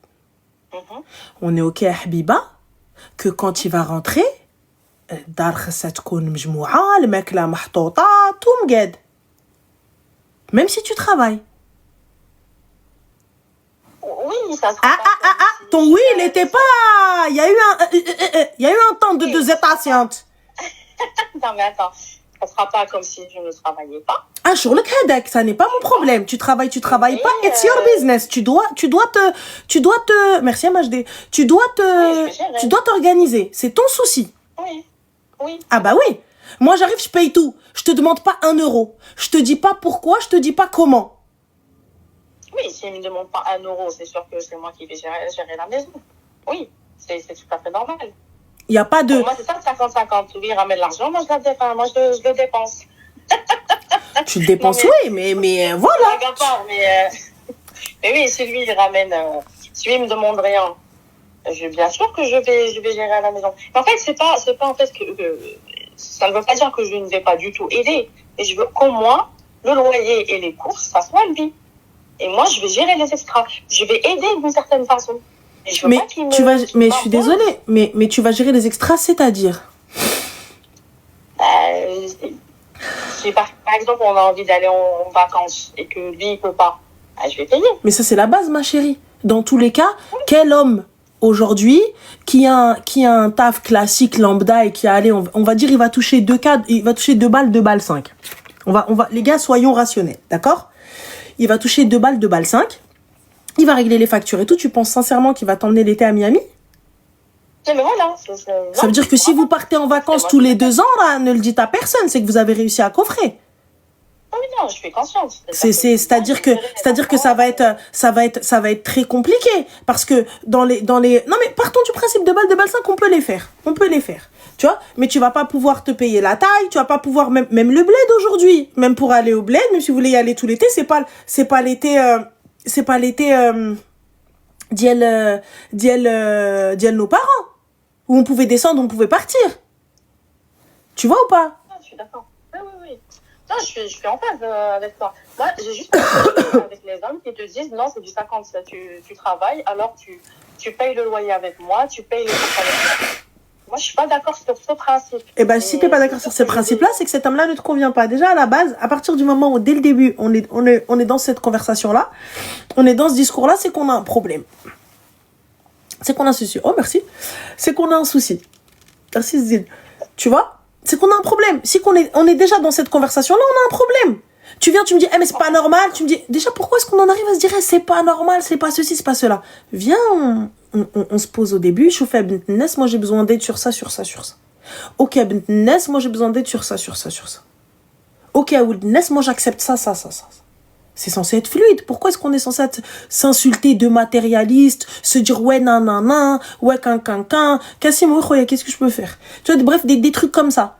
Speaker 2: on est OK à Habiba, que quand il va rentrer, الدار خاصها تكون مجموعة الماكلة محطوطة tout مقاد même si tu travailles.
Speaker 1: Oui, ça sera
Speaker 2: ton oui, il était pas... Il y a eu un temps de 2 étations.
Speaker 1: Non, mais attends. Ça sera pas comme si je ne travaillais pas.
Speaker 2: Ah, sur le crédit, ça n'est pas mon problème. Tu travailles pas, it's your business. Tu dois te... Merci, MHD. Tu dois t'organiser. C'est ton souci.
Speaker 1: Oui. Oui.
Speaker 2: Ah bah oui. Moi, j'arrive, je paye tout. Je te demande pas 1 euro. Je te dis pas pourquoi, je te dis pas comment.
Speaker 1: Oui, s'il ne me demande pas 1 euro, c'est sûr que c'est moi qui vais gérer la maison. Oui, c'est tout à fait normal.
Speaker 2: Il n'y a pas de...
Speaker 1: Pour moi, c'est ça, 50-50. Lui, il ramène l'argent, moi, je le dépense.
Speaker 2: Tu le dépenses, oui, mais voilà.
Speaker 1: Mais oui, si lui, il ramène... si lui, il me demande rien, bien sûr que je vais gérer à la maison. Mais en fait, c'est pas en fait que ça ne veut pas dire que je ne vais pas du tout aider. Et je veux qu'au moins, le loyer et les courses, ça soit lui. Et moi, je vais gérer les extras. Je vais aider d'une certaine façon. Et je veux pas qu'il
Speaker 2: mais je suis désolée, mais tu vas gérer les extras, c'est-à-dire
Speaker 1: par exemple, on a envie d'aller en vacances et que lui, il peut pas. Je vais payer.
Speaker 2: Mais ça, c'est la base, ma chérie. Dans tous les cas, quel homme aujourd'hui qui a un taf classique lambda et qui a allé, on va dire, il va toucher 2 balles, 2 balles 5. Les gars, soyons rationnels, d'accord? Il va toucher 2 balles, 2 balles 5. Il va régler les factures et tout. Tu penses sincèrement qu'il va t'emmener l'été à Miami?
Speaker 1: Mais voilà.
Speaker 2: Ça veut dire que si vous partez en vacances tous les 2 ans, là, ne le dites à personne. C'est que vous avez réussi à coffrer.
Speaker 1: Oui, non, je suis consciente.
Speaker 2: C'est-à-dire que ça va être très compliqué. Parce que non, mais partons du principe de 2 balles 5, on peut les faire. Tu vois? Mais tu vas pas pouvoir te payer la taille, tu vas pas pouvoir, même le bled aujourd'hui. Même pour aller au bled, même si vous voulez y aller tout l'été, c'est pas l'été, d'il nos parents. Où on pouvait descendre, on pouvait partir. Tu vois ou pas?
Speaker 1: Je suis d'accord. Oui. Non, je suis en phase avec toi. Moi, j'ai juste avec les hommes qui te disent non, c'est du 50. Tu travailles, alors tu payes le loyer avec moi, tu payes les courses avec moi. Moi, je suis pas d'accord sur ce principe.
Speaker 2: Eh ben, si t'es pas d'accord sur ce principe-là, c'est que cet homme-là ne te convient pas. Déjà, à la base, à partir du moment où, dès le début, on est dans cette conversation-là, on est dans ce discours-là, c'est qu'on a un problème. C'est qu'on a un souci. Oh, merci. C'est qu'on a un souci. Merci, Zil. Tu vois? C'est qu'on a un problème. Si on est déjà dans cette conversation-là, on a un problème. Tu viens, tu me dis, mais c'est pas normal. Tu me dis, déjà, pourquoi est-ce qu'on en arrive à se dire, c'est pas normal, c'est pas ceci, c'est pas cela. Viens, on se pose au début. Choufé bint Nes, moi j'ai besoin d'aide sur ça. Ok, bint Nes, moi j'ai besoin d'aide sur ça. Ok, Ould Nes, moi j'accepte ça. C'est censé être fluide. Pourquoi est-ce qu'on est censé s'insulter de matérialiste, se dire ouais nan, ouais can, Kassim, qu'est-ce que je peux faire? Tu vois, bref, des trucs comme ça.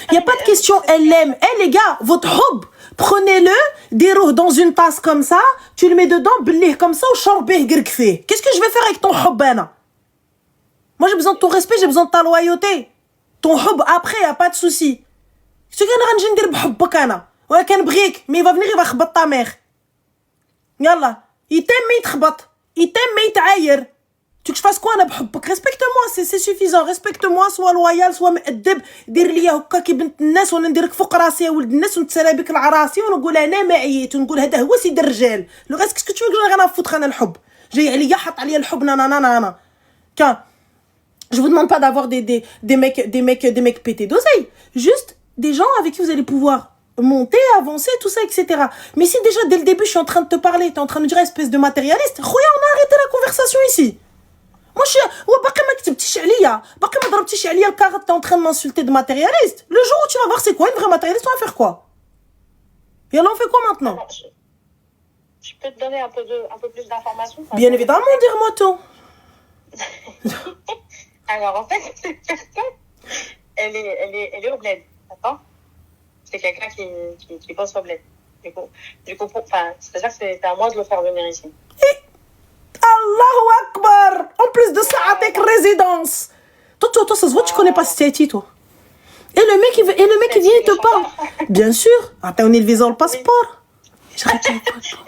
Speaker 2: Il n'y a pas de question, elle l'aime. Les gars, votre hub, prenez-le, déroule dans une tasse comme ça, tu le mets dedans, blih comme ça, ou charbeh, grkfé. Qu'est-ce que je vais faire avec ton hub, Anna? Moi, j'ai besoin de ton respect, j'ai besoin de ta loyauté. Ton hub, après, il n'y a pas de souci. Ce que je vais faire, c'est ouais, كان بغيك, mais il va venir, il va خبط ta mère. Yallah. Il t'aime, mais il te خبط. Il t'aime, mais il t'عاير. Tu veux que je fasse quoi, أنا بحبك? Respecte-moi, c'est suffisant. Respecte-moi, sois loyal, sois مؤدب. دير لي هكا كي بنت الناس وانا نديرك فوق راسي يا ولد الناس ونتسالى بك العراسي ونقول انا ما عييت ونقول هذا هو سيد الرجال. لو غاس كيسكو تشوف que انا فوتر انا الحب. جاي عليا حط عليا الحب انا. Tiens, je vous demande pas d'avoir des mecs pétés d'oseille. Juste des gens avec qui vous allez pouvoir monter, avancer, tout ça, etc. Mais si déjà, dès le début, je suis en train de te parler, t'es en train de me dire, espèce de matérialiste, Khoya, on a arrêté la conversation ici. Moi, je suis, baqi ma كتبتيش عليا, baqi ma ضربتيش عليا الكارت, t'es en train de m'insulter de matérialiste. Le jour où tu vas voir c'est quoi une vraie matérialiste, on va faire quoi? Et alors, on fait quoi maintenant?
Speaker 1: Alors, je peux te donner un peu plus d'informations?
Speaker 2: Bien évidemment, dire-moi tout.
Speaker 1: Alors, en fait, cette personne, elle est au bled, d'accord? C'est quelqu'un qui bosse au bled. Du coup, c'est-à-dire que c'est à moi de le faire venir ici.
Speaker 2: Allahu Akbar. En plus de ça, avec résidence. Toi, ça se voit, tu connais pas ce tête, toi. Et le mec, il vient, il te parle. Bien sûr. Attends, on est le visa, le passeport.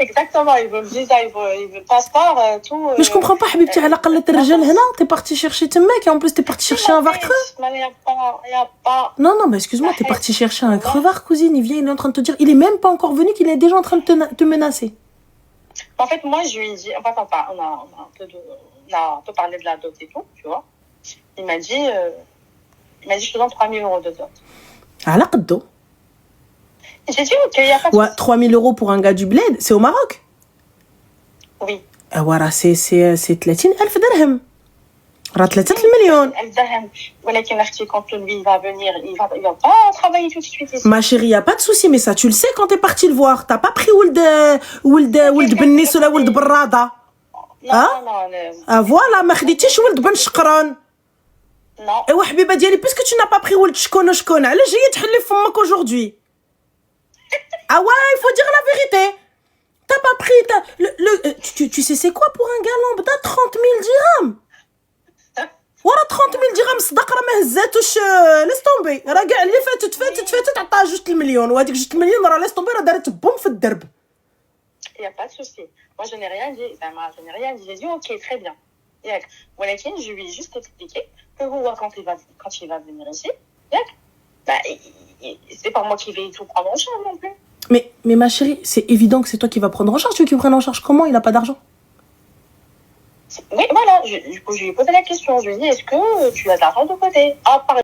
Speaker 1: Exactement, il veut le visa, il veut le passeport, tout.
Speaker 2: Mais je comprends pas, Habibti, à la قلة الرجال هنا, t'es parti chercher tes mecs et en plus t'es parti chercher un varcreux.
Speaker 1: Il y a pas.
Speaker 2: Non, mais excuse-moi, t'es parti chercher un crevard, cousine. Il vient, il est en train de te dire, il est même pas encore venu, qu'il est déjà en train de te menacer.
Speaker 1: En fait, moi, je lui ai dit, enfin, on a un peu parlé de la dot et tout, tu vois. Il m'a dit, je te donne 3 000 euros de dot.
Speaker 2: على قدو.
Speaker 1: J'ai dit, ok, il n'y a pas de
Speaker 2: Ouais, 3 000 euros pour un gars du bled, c'est au Maroc.
Speaker 1: Oui.
Speaker 2: Voilà, c'est 30,000 درهم. راه 3 المليون.
Speaker 1: الدرهم ولكن اختي quand lui il va venir, il va pas travailler tout de suite ici.
Speaker 2: Ma chérie, y a pas de souci, mais ça tu le sais quand t'es parti le voir. T'as pas pris ولد بنيس ولا ولد برادة.
Speaker 1: Non.
Speaker 2: Voilà, ما خديتيش ولد بن شقران.
Speaker 1: Non.
Speaker 2: ايوا حبيبه ديالي باسكو tu n'as pas pris ولد شكون علاش جايه تحلي فمك aujourd'hui. Ah ouais, il faut dire la vérité. T'as pas pris tu sais c'est quoi pour un gars lambda 30 000 dirhams. ورا 30 000 درهم صدق راه ما هزاتوش ليس طومبي راه كاع اللي فاتت عطاها 2 المليون وهذيك 2 المليون راه ليس طومبي راه دارت بوم في الدرب.
Speaker 1: Il y a pas de souci. Moi je n'ai rien dit, je n'ai rien dit, j'ai dit OK, très bien. ياك ولكن je lui ai juste expliqué que quand il va venir ici, ياك c'est pas moi qui vais tout prendre en charge non plus.
Speaker 2: Mais ma chérie, c'est évident que c'est toi qui vas prendre en charge. Tu veux qu'il prenne en charge comment? Il a pas d'argent.
Speaker 1: Oui, voilà. Du coup, je lui ai posé la question. Je lui ai dit, est-ce que tu as de l'argent de côté? Ah, par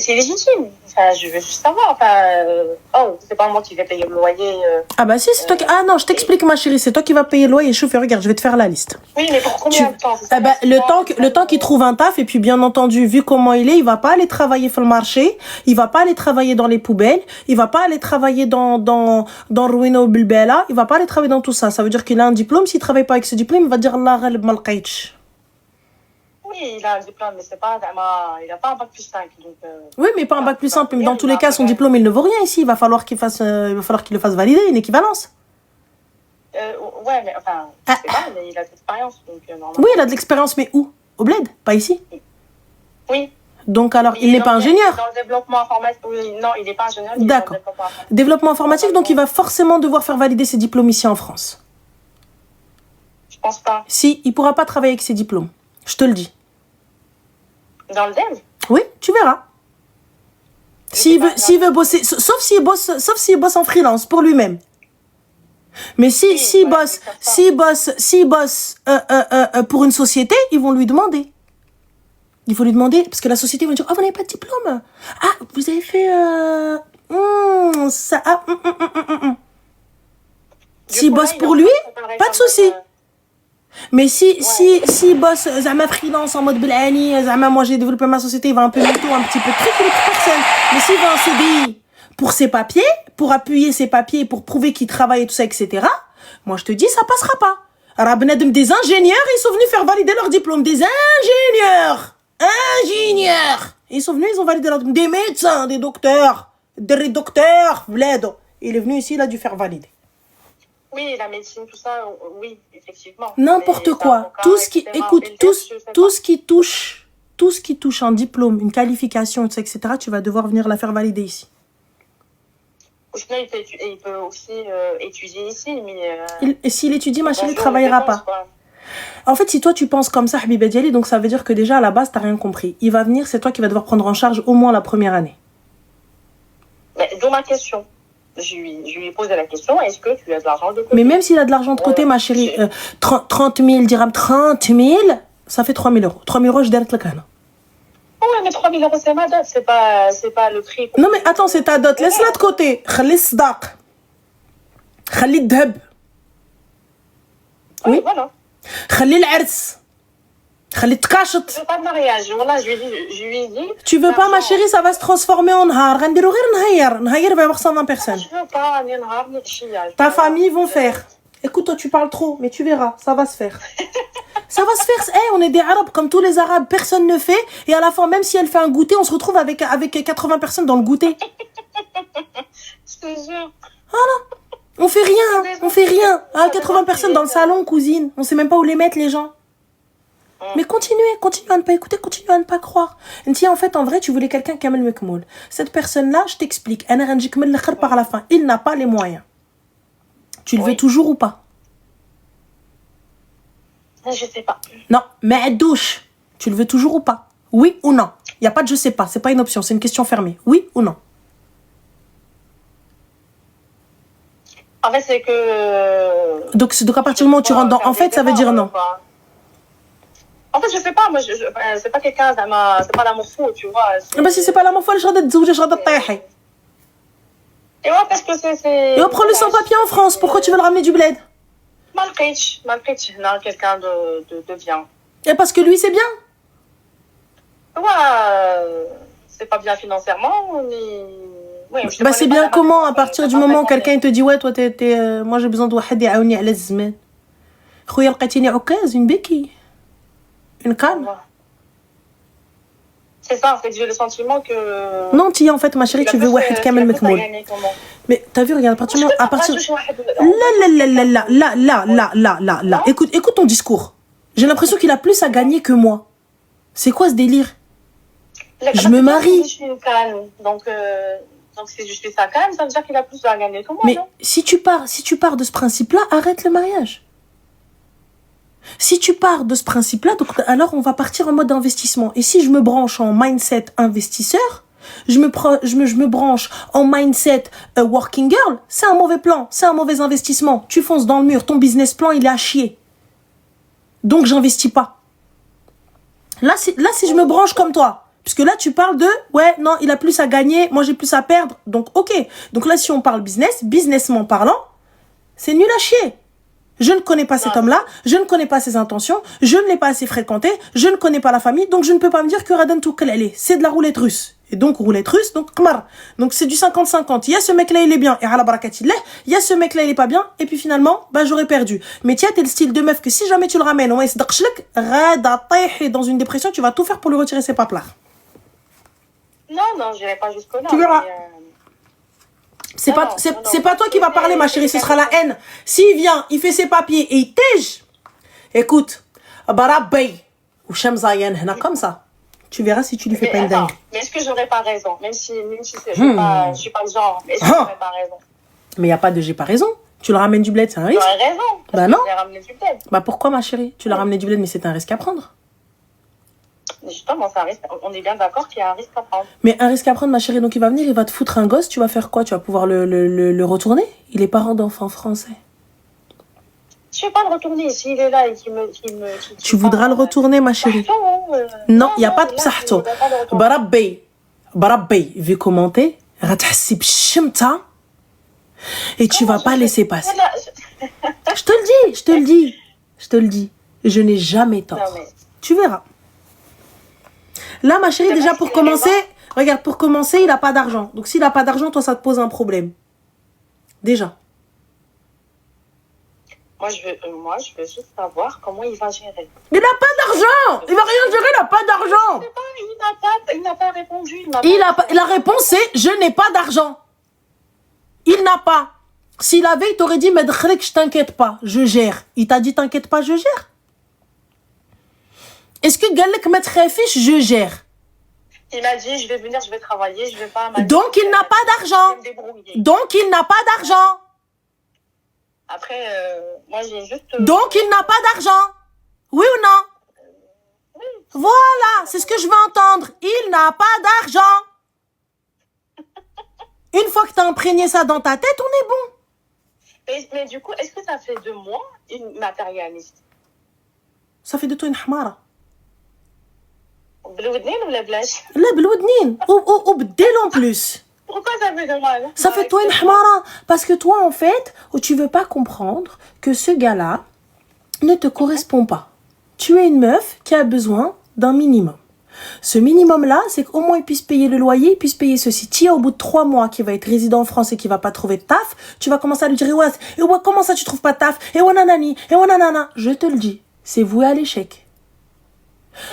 Speaker 1: c'est légitime. Enfin, je veux juste savoir. Enfin, c'est pas moi qui vais payer le loyer.
Speaker 2: Ah bah si, c'est toi qui... Ah non, je t'explique ma chérie, c'est toi qui vas payer le loyer. Chauffeur, regarde, je vais te faire la liste.
Speaker 1: Oui, mais pour combien de temps?
Speaker 2: Ah bah, le temps qu'il trouve un taf, et puis bien entendu, vu comment il va pas aller travailler sur le marché, il va pas aller travailler dans les poubelles, il va pas aller travailler dans Ruino Bilbela, il va pas aller travailler dans tout ça. Ça veut dire qu'il a un diplôme, s'il travaille pas avec ce diplôme, il va dire Allah ghalib ma lqaytch.
Speaker 1: Oui, il a un diplôme, mais il a pas un bac plus 5. Donc,
Speaker 2: oui, mais pas un bac plus simple. Mais dans tous les cas, son diplôme, il ne vaut rien ici. Il va falloir qu'il le fasse valider, une équivalence.
Speaker 1: Ouais, mais enfin, je sais pas, mais il a de l'expérience. Donc,
Speaker 2: oui, il a de l'expérience, mais où? Au bled? Pas ici?
Speaker 1: Oui.
Speaker 2: Donc alors, il n'est pas ingénieur?
Speaker 1: Dans le développement informatique, oui, non, il n'est pas ingénieur.
Speaker 2: D'accord. Développement informatique, donc il va forcément devoir faire valider ses diplômes ici en France.
Speaker 1: Je pense pas.
Speaker 2: Si, il pourra pas travailler avec ses diplômes. Je te le dis.
Speaker 1: Dans le dev?
Speaker 2: Oui, tu verras. S'il veut bosser, sauf s'il bosse en freelance pour lui-même. Mais s'il bosse pour une société, ils vont lui demander. Il faut lui demander, parce que la société va dire, ah, vous n'avez pas de diplôme. Ah, vous avez fait ça. S'il bosse pour lui, pas de souci. Mais si bosse zama freelance en mode belani, zama moi j'ai développé ma société, il va un peu mytho, un petit peu truc, il est plus personne. Mais s'il va en CDI pour ses papiers, pour appuyer ses papiers, pour prouver qu'il travaille et tout ça, etc., moi je te dis, ça passera pas. Rabnadem, des ingénieurs, ils sont venus faire valider leur diplôme. Des ingénieurs. Ils sont venus, ils ont validé leur diplôme. Des médecins, des docteurs, Vlado. Il est venu ici, il a dû faire valider.
Speaker 1: Oui, la médecine, tout ça, oui, effectivement.
Speaker 2: N'importe quoi. Tout ce qui, écoute, tout ce qui touche un diplôme, une qualification, etc., tu vas devoir venir la faire valider ici.
Speaker 1: Sinon, il peut aussi étudier ici, mais...
Speaker 2: Et s'il étudie, ma chérie, il ne travaillera pas. En fait, si toi, tu penses comme ça, Habiba Diali, donc ça veut dire que déjà, à la base, tu n'as rien compris. Il va venir, c'est toi qui vas devoir prendre en charge au moins la première année.
Speaker 1: D'où ma question. Je lui ai posé la question, est-ce que tu as de l'argent de côté?
Speaker 2: Mais même s'il a de l'argent de côté, ma chérie, 30 000 dirhams, 30 000, ça fait 3 000 euros. 3 000 euros, je dirais le canne.
Speaker 1: Ouais, mais 3 000 euros, c'est ma dot, c'est pas le prix.
Speaker 2: Non, mais attends, c'est ta dot, laisse-la de côté. Khali sdaq. Khali dhab.
Speaker 1: Oui, voilà.
Speaker 2: Khali l'ars. Khali tkachet.
Speaker 1: Je veux pas de mariage, voilà, je lui ai dit.
Speaker 2: Tu veux pas, ma chérie, ça va se transformer en nhar. Ghandirou ghir nhayar. Il va y avoir 120 personnes.
Speaker 1: Je veux pas, ni nhar, ni chia.
Speaker 2: Ta famille vont faire. Écoute, toi, tu parles trop, mais tu verras, ça va se faire. Ça va se faire. On est des Arabes comme tous les Arabes, personne ne fait. Et à la fin, même si elle fait un goûter, on se retrouve avec 80 personnes dans le goûter.
Speaker 1: Je te jure.
Speaker 2: On fait rien. 80 personnes dans le salon, cousine. On sait même pas où les mettre, les gens. Mais continuez à ne pas écouter, continuez à ne pas croire. En fait, en vrai, tu voulais quelqu'un qui aime le mekmoul. Cette personne-là, je t'explique. Par la fin, il n'a pas les moyens. Tu le veux toujours ou pas?
Speaker 1: Je sais pas.
Speaker 2: Non, mais douche. Tu le veux toujours ou pas? Oui ou non? Il n'y a pas de je sais pas, c'est pas une option, c'est une question fermée. Oui ou non?
Speaker 1: En fait, c'est que...
Speaker 2: Donc à partir du moment où tu rentres dans... En fait, ça veut dire non.
Speaker 1: En fait, je sais pas, moi, c'est pas quelqu'un, c'est pas l'amour fou, tu vois.
Speaker 2: Si c'est pas l'amour fou, je vais te tailler.
Speaker 1: Et ouais, parce que c'est...
Speaker 2: Et on prend le sans-papier en France, pourquoi tu veux le ramener du bled?
Speaker 1: Malgré quelqu'un de bien.
Speaker 2: Et parce que lui, c'est bien.
Speaker 1: Ouais, c'est pas bien financièrement, mais... Ouais,
Speaker 2: c'est bien comment, à partir du moment où quelqu'un te dit, ouais, toi, moi, j'ai besoin de واحد يعاوني على الزمان. خويا لقيتيني عكاز, une béquille. Une canne.
Speaker 1: C'est ça, c'est que j'ai le sentiment que...
Speaker 2: Non, en fait, ma chérie, tu veux واحد كامل مكمول. Mais t'as vu, regarde, à partir... Là. Écoute ton discours. J'ai l'impression qu'il a plus à gagner que moi. C'est quoi ce délire? Je me marie.
Speaker 1: Je suis une canne, donc si je suis sa canne, ça veut dire qu'il a plus à gagner que moi.
Speaker 2: Mais
Speaker 1: non?
Speaker 2: si tu pars de ce principe-là, arrête le mariage. Si tu pars de ce principe-là, donc alors on va partir en mode investissement. Et si je me branche en mindset investisseur, je me branche en mindset working girl, c'est un mauvais plan, c'est un mauvais investissement. Tu fonces dans le mur, ton business plan, il est à chier. Donc, j'investis pas. Là, si je me branche comme toi, puisque là, tu parles de, ouais, non, il a plus à gagner, moi, j'ai plus à perdre. Donc, ok. Donc là, si on parle businessment parlant, c'est nul à chier. Je ne connais pas cet homme-là, je ne connais pas ses intentions, je ne l'ai pas assez fréquenté, je ne connais pas la famille, donc je ne peux pas me dire que Radan Toukel, c'est de la roulette russe. Et donc, roulette russe, donc, Kmar. Donc, c'est du 50-50. Il y a ce mec-là, il est bien, et à la barakatillah, il y a ce mec-là, il est pas bien, et puis finalement, j'aurais perdu. Mais tiens, t'es le style de meuf que si jamais tu le ramènes, il se daqshlek, dans une dépression, tu vas tout faire pour lui retirer ses paplards.
Speaker 1: Non, j'irai pas jusque-là.
Speaker 2: Tu verras. C'est pas toi qui va parler, ma chérie, ce sera la haine. S'il vient, il fait ses papiers et il tège. Écoute, Barabay ou Shamzayan, comme ça. Tu verras si tu lui fais pas une dingue.
Speaker 1: Mais est-ce que j'aurais pas raison? Même si je suis pas le genre, mais est-ce que j'aurais pas raison?
Speaker 2: Mais il n'y a pas de j'ai pas raison. Tu le ramènes du bled, c'est un risque.
Speaker 1: J'aurais raison.
Speaker 2: Bah non.
Speaker 1: Je l'ai ramené du bled.
Speaker 2: Bah pourquoi, ma chérie? Tu l'as ramené du bled, mais c'est un risque à prendre.
Speaker 1: Justement, c'est un risque. On est bien d'accord qu'il y a un risque à prendre.
Speaker 2: Mais un risque à prendre, ma chérie, donc il va venir, il va te foutre un gosse, tu vas faire quoi? Tu vas pouvoir le retourner? Il est parent d'enfants français.
Speaker 1: Je vais pas le retourner. S'il est là et qu'il me...
Speaker 2: Tu voudras le retourner, ma chérie? Non, il n'y a pas de psahto. Barabay, vu commenter, ratahsi b'chimta, et tu vas pas laisser passer. Je te le dis. Je n'ai jamais tort. Tu verras. Là, ma chérie, déjà pour commencer, regarde, pour commencer, il n'a pas d'argent. Donc s'il n'a pas d'argent, toi, ça te pose un problème. Déjà.
Speaker 1: Moi, je veux juste savoir comment il va gérer.
Speaker 2: Il n'a pas d'argent. Il va rien gérer, il n'a pas d'argent.
Speaker 1: Il n'a pas répondu.
Speaker 2: La réponse, c'est je n'ai pas d'argent. Il n'a pas. S'il avait, il t'aurait dit, mais je t'inquiète pas, je gère. Il t'a dit, t'inquiète pas, je gère. Est-ce que Galek met fiche, je gère?
Speaker 1: Il m'a dit, je vais venir, je vais travailler, je vais pas...
Speaker 2: Donc, il n'a pas d'argent.
Speaker 1: Après, moi, j'ai juste...
Speaker 2: Donc, il n'a pas d'argent. Oui ou non?
Speaker 1: Oui.
Speaker 2: Voilà, c'est ce que je veux entendre. Il n'a pas d'argent. Une fois que tu as imprégné ça dans ta tête, on est bon.
Speaker 1: Mais du coup, est-ce que ça fait de moi une matérialiste?
Speaker 2: Ça fait de toi une hamara.
Speaker 1: Beloudnine ou la blache?
Speaker 2: La beloudnine. Ou bdel en plus.
Speaker 1: Pourquoi ça fait de moi?
Speaker 2: Ça fait de toi une hamara. Parce que toi, en fait, tu veux pas comprendre que ce gars-là ne te correspond pas. Tu es une meuf qui a besoin d'un minimum. Ce minimum-là, c'est qu'au moins il puisse payer le loyer, il puisse payer ceci. Si au bout de 3 mois qu'il va être résident en France et qu'il va pas trouver de taf, tu vas commencer à lui dire ouais, comment ça tu trouves pas de taf? Et ouais nanani, et ouais nanana. Je te le dis, c'est voué à l'échec.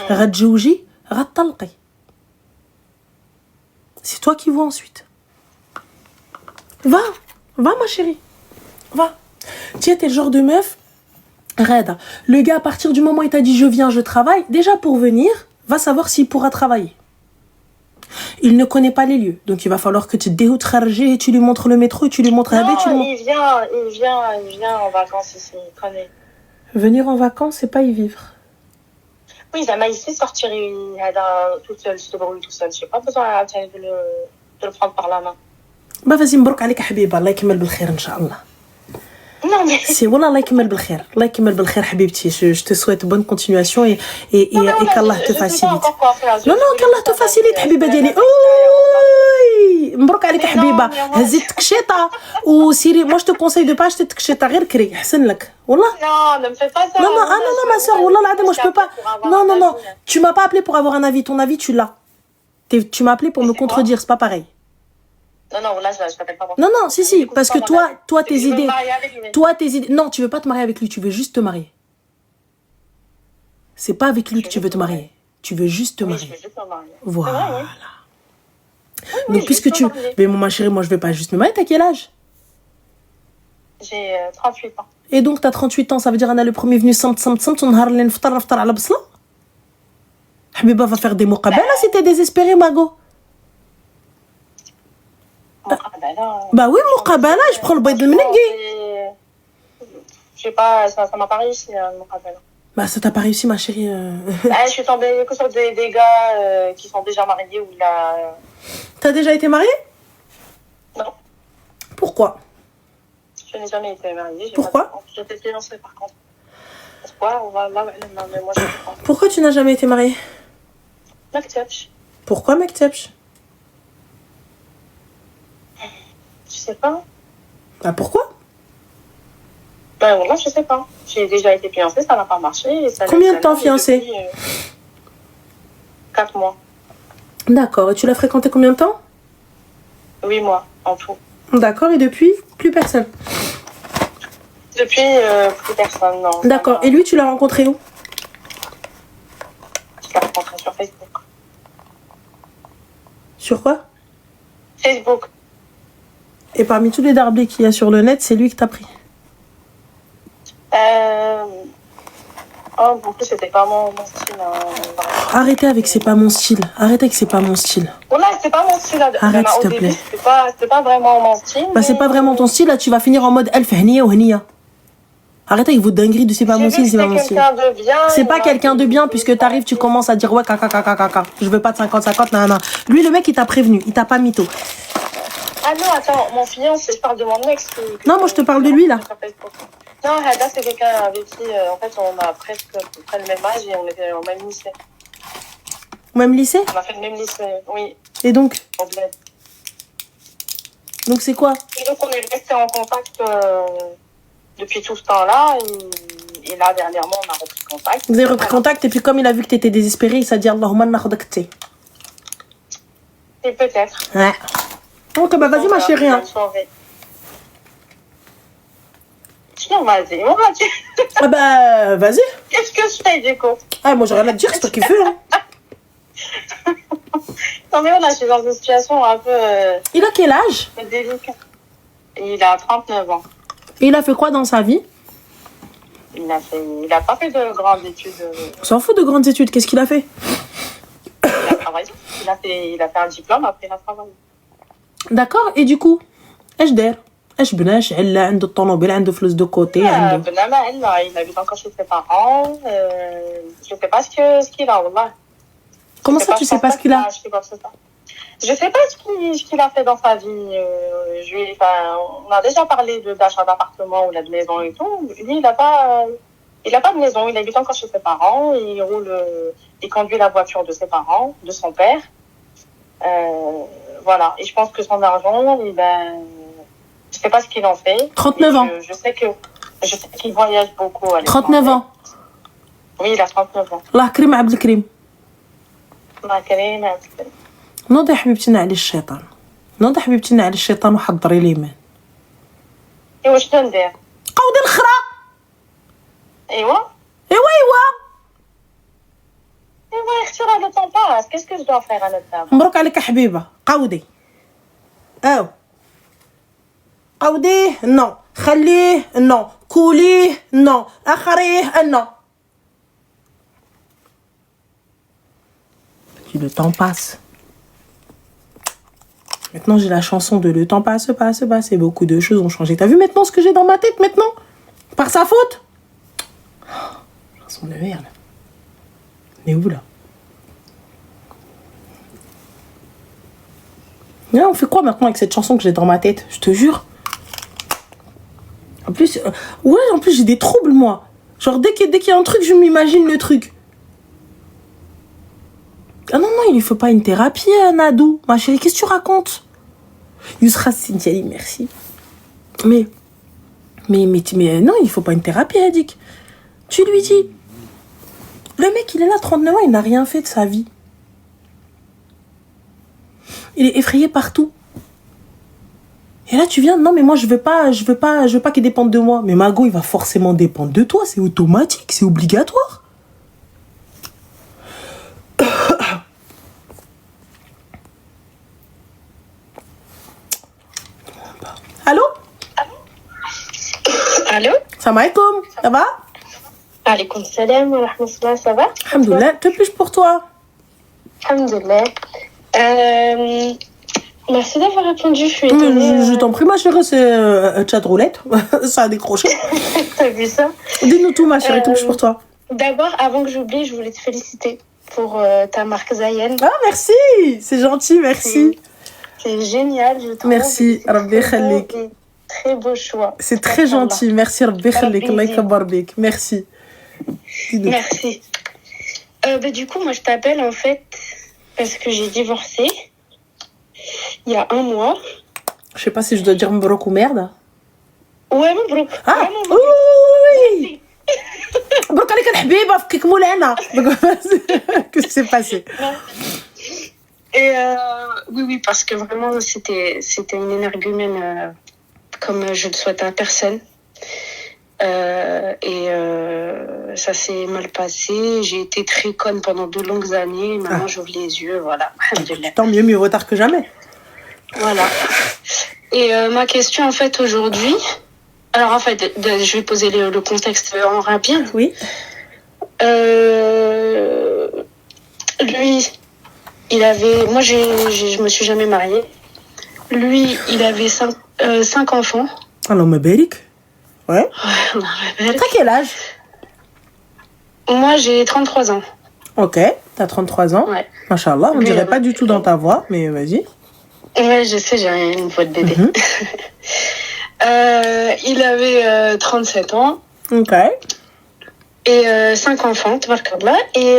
Speaker 2: Radjouji, radtalqi. C'est toi qui vois ensuite. Va ma chérie. Va. Tu es le genre de meuf. Reda. Le gars, à partir du moment où il t'a dit je viens, je travaille, déjà pour venir, va savoir s'il pourra travailler. Il ne connaît pas les lieux. Donc il va falloir que tu te déroutes et tu lui montres le métro et tu lui montres la baie.
Speaker 1: Il vient en vacances ici, il connaît.
Speaker 2: Venir en vacances, c'est pas y vivre.
Speaker 1: Oui, Zama, il sait sortir toute seule, se débrouille tout seul. J'ai pas besoin de le prendre par la main.
Speaker 2: Bah vas-y, مبروك عليك حبيبه الله يكمل بالخير ان شاء الله.
Speaker 1: Non mais
Speaker 2: c'est والله الله يكمل بالخير الله يكمل بالخير حبيبتي. Je te souhaite bonne continuation et qu'Allah te facilite. Non qu'Allah te facilite حبيبه ديالي. اوي مبروك عليك حبيبه. هزيت تكشيطه وسيري. moi je te conseille de pas acheter تكشيطه غير كري احسن لك والله.
Speaker 1: Non, ne me fais pas ça.
Speaker 2: Non ma sœur والله العظيم moi je peux pas. Non tu m'as pas appelé pour avoir un avis. Ton avis tu l'as. Tu m'as appelé pour me contredire, c'est pas pareil.
Speaker 1: Non, là, je t'appelle pas.
Speaker 2: Non, si, parce que toi, tes idées... Non, tu veux pas te marier avec lui, tu veux juste te marier. C'est pas avec lui que tu veux te marier. Tu veux juste te marier.
Speaker 1: Je veux juste me marier.
Speaker 2: Voilà.
Speaker 1: Vrai, oui.
Speaker 2: Donc, puisque tu... Mais ma chérie, moi, je vais pas juste me marier. T'as quel âge?
Speaker 1: J'ai 38 ans.
Speaker 2: Et donc, t'as 38 ans, ça veut dire, Anna, le premier venu, ونهار اللي نفطر على بصلة. Habiba va faire des muqabala si t'es désespérée, Mago. Bah oui, muqabala, je prends le bain de l'mnegui.
Speaker 1: Je sais pas, ça m'a pas réussi, muqabala.
Speaker 2: Bah ça t'a pas réussi, ma chérie.
Speaker 1: Je suis tombée que sur des gars qui sont déjà mariés ou là.
Speaker 2: T'as déjà été mariée?
Speaker 1: Non.
Speaker 2: Pourquoi?
Speaker 1: Je n'ai jamais été mariée.
Speaker 2: Pourquoi?
Speaker 1: J'étais fiancée par contre. Pourquoi? Mais moi je comprends.
Speaker 2: Pourquoi tu n'as jamais été mariée?
Speaker 1: Maktebch.
Speaker 2: Pourquoi Maktebch?
Speaker 1: Je sais pas.
Speaker 2: Bah pourquoi?
Speaker 1: Ben voilà, je sais pas. J'ai déjà été fiancée, ça n'a pas marché. Et ça
Speaker 2: combien de temps fiancée?
Speaker 1: 4 mois.
Speaker 2: D'accord. Et tu l'as fréquenté combien de temps?
Speaker 1: 8 mois en tout.
Speaker 2: D'accord. Et depuis, plus personne?
Speaker 1: Depuis, plus personne, non.
Speaker 2: D'accord. Et lui, tu l'as rencontré où?
Speaker 1: Je l'ai rencontré sur Facebook.
Speaker 2: Sur quoi?
Speaker 1: Facebook.
Speaker 2: Et parmi tous les darblis qu'il y a sur le net, c'est lui que t'as pris?
Speaker 1: Beaucoup, c'était pas mon style.
Speaker 2: Arrêtez avec c'est pas mon style. Arrêtez avec c'est pas mon style.
Speaker 1: Voilà, c'était pas mon style.
Speaker 2: Arrête, s'il te plaît.
Speaker 1: C'était pas vraiment mon style.
Speaker 2: Bah, c'est pas vraiment ton style, là, tu vas finir en mode elf hniya ou hniya. Arrêtez avec vos dingueries de c'est pas mon style, c'est pas mon style. C'est pas quelqu'un de bien, puisque t'arrives, tu commences à dire ouais, caca. Je veux pas de 50-50, nan. Lui, le mec, il t'a prévenu, il t'a pas mytho.
Speaker 1: Ah non, attends, mon fiancé, je parle de mon ex.
Speaker 2: Non, moi, je te parle de lui, là.
Speaker 1: Non, Hada, c'est quelqu'un avec qui, en fait, on a presque le même âge et on était au même lycée.
Speaker 2: Au même lycée?
Speaker 1: On a fait le même lycée, oui.
Speaker 2: Et donc?
Speaker 1: Au bled.
Speaker 2: Donc, c'est quoi?
Speaker 1: Et donc, on est restés en contact depuis tout ce temps-là. Et là, dernièrement, on a repris contact.
Speaker 2: Vous avez repris contact, et puis comme il a vu que t'étais désespérée, il s'est dit Allahumma nakhudak t'say.
Speaker 1: Et peut-être.
Speaker 2: Ouais. Donc, bah, vas-y, ma chérie. Hein.
Speaker 1: Tiens, vas-y, on va dire.
Speaker 2: Ah bah, vas-y.
Speaker 1: Qu'est-ce que je fais, du coup?
Speaker 2: Ah, moi, j'ai rien à te dire, c'est toi qui fais, hein.
Speaker 1: Non, mais voilà, je suis dans une situation un peu...
Speaker 2: Il a quel âge?
Speaker 1: Délicate. Il a 39 ans.
Speaker 2: Et il a fait quoi dans sa vie?
Speaker 1: Il a pas fait de grandes études.
Speaker 2: On s'en fout de grandes études, qu'est-ce qu'il a fait?
Speaker 1: Il a travaillé. Il a fait un diplôme, après il a travaillé.
Speaker 2: D'accord, et du coup, ايش دار؟ ايش بناش علا عنده الطوموبيل عنده فلوس دو كوتي عنده
Speaker 1: il habite encore chez ses parents. Je sais pas ce qu'il a, wallah.
Speaker 2: Comment ça, tu sais pas ce qu'il a?
Speaker 1: Je sais pas ce qu'il a fait dans sa vie. On a déjà parlé d'achat d'appartement ou de maison et tout. Lui, il a pas de maison. Il habite encore chez ses parents. Il conduit la voiture de ses parents, de son père. Voilà. Et je pense que son argent, je sais pas ce qu'il en fait.
Speaker 2: 39 ans.
Speaker 1: Je sais qu'il voyage beaucoup.
Speaker 2: 39 ans.
Speaker 1: Oui, il a 39 ans.
Speaker 2: الله كريم عبد الكريم.
Speaker 1: الله كريم عبد الكريم.
Speaker 2: نوضي حبيبتنا على الشيطان. نوضي حبيبتنا على الشيطان وحضري لي مان.
Speaker 1: ايوا شنو ندير؟
Speaker 2: قودي الخرا.
Speaker 1: ايوا اختي راه لو طون باس. كيسكو جو دو فيغ انا دابا؟
Speaker 2: مبروك عليك يا حبيبه قودي. قوديه non خليه non كوليه non أخريه non. Puis le temps passe. Maintenant, j'ai la chanson de le temps passe. Et beaucoup de choses ont changé. T'as vu maintenant ce que j'ai dans ma tête maintenant? Par sa faute? Chanson de merde. On est où là? Là, on fait quoi maintenant avec cette chanson que j'ai dans ma tête? Je te jure. En plus, en plus j'ai des troubles moi. Genre dès qu'il y a un truc, je m'imagine le truc. Ah non, il ne faut pas une thérapie, Nadou. Ma chérie, qu'est-ce que tu racontes? Yousra Sintiali, merci. Mais non, il ne faut pas une thérapie, Adik. Tu lui dis. Le mec, il est là, 39 ans, il n'a rien fait de sa vie. Il est effrayé partout. Et là, tu viens, non, mais moi, je veux pas qu'il dépende de moi. Mais Mago, il va forcément dépendre de toi. C'est automatique, c'est obligatoire. Allô?
Speaker 1: Allô?
Speaker 2: Salam alaikum, ça va?
Speaker 1: Alaikum salam wa rahmatullah, ça va?
Speaker 2: Alhamdoulilah, que puis-je pour toi?
Speaker 1: Alhamdoulilah. Merci d'avoir répondu, je suis étonnée.
Speaker 2: Je t'en prie, ma chérie, c'est chat roulette. Ça a décroché.
Speaker 1: T'as vu ça?
Speaker 2: Dis-nous tout, ma chérie, que puis-je pour toi?
Speaker 1: D'abord, avant que j'oublie, je voulais te féliciter pour ta marque Zayen.
Speaker 2: Ah, merci! C'est gentil, merci.
Speaker 1: C'est génial, je trouve.
Speaker 2: Merci, Rabbi Khalik.
Speaker 1: Très beau choix.
Speaker 2: C'est très gentil, merci Rabbi Khalik. Allah yakbar bik. Merci.
Speaker 1: Merci. Du coup, moi, je t'appelle en fait parce que j'ai divorcé il y a 1 mois.
Speaker 2: Je sais pas si je dois dire mbrouk ou merde.
Speaker 1: Ouais, mbrouk.
Speaker 2: Ah, oui! Mbrouk عليك الحبيبة فكك مولانا. Qu'est-ce qui s'est passé?
Speaker 1: Et oui, parce que vraiment, c'était une énergumène comme je le souhaite à personne. Ça s'est mal passé. J'ai été très conne pendant de longues années. Maintenant, j'ouvre les yeux. Voilà.
Speaker 2: Tant mieux vaut tard que jamais.
Speaker 1: Voilà. Et ma question, en fait, aujourd'hui... Alors, en fait, je vais poser le contexte en rapide.
Speaker 2: Oui.
Speaker 1: Lui... Il avait, moi, je me suis jamais mariée. Lui, il avait 5 enfants.
Speaker 2: Alors, me bérik. Ouais. T'as quel âge?
Speaker 1: Moi, j'ai 33 ans.
Speaker 2: Ok, t'as 33 ans.
Speaker 1: Ouais.
Speaker 2: Machallah, on dirait pas du tout dans ta voix, mais vas-y.
Speaker 1: Ouais, je sais, j'ai une voix de bébé. Il avait 37 ans.
Speaker 2: Ok.
Speaker 1: Et 5 enfants, tabarkallah. Et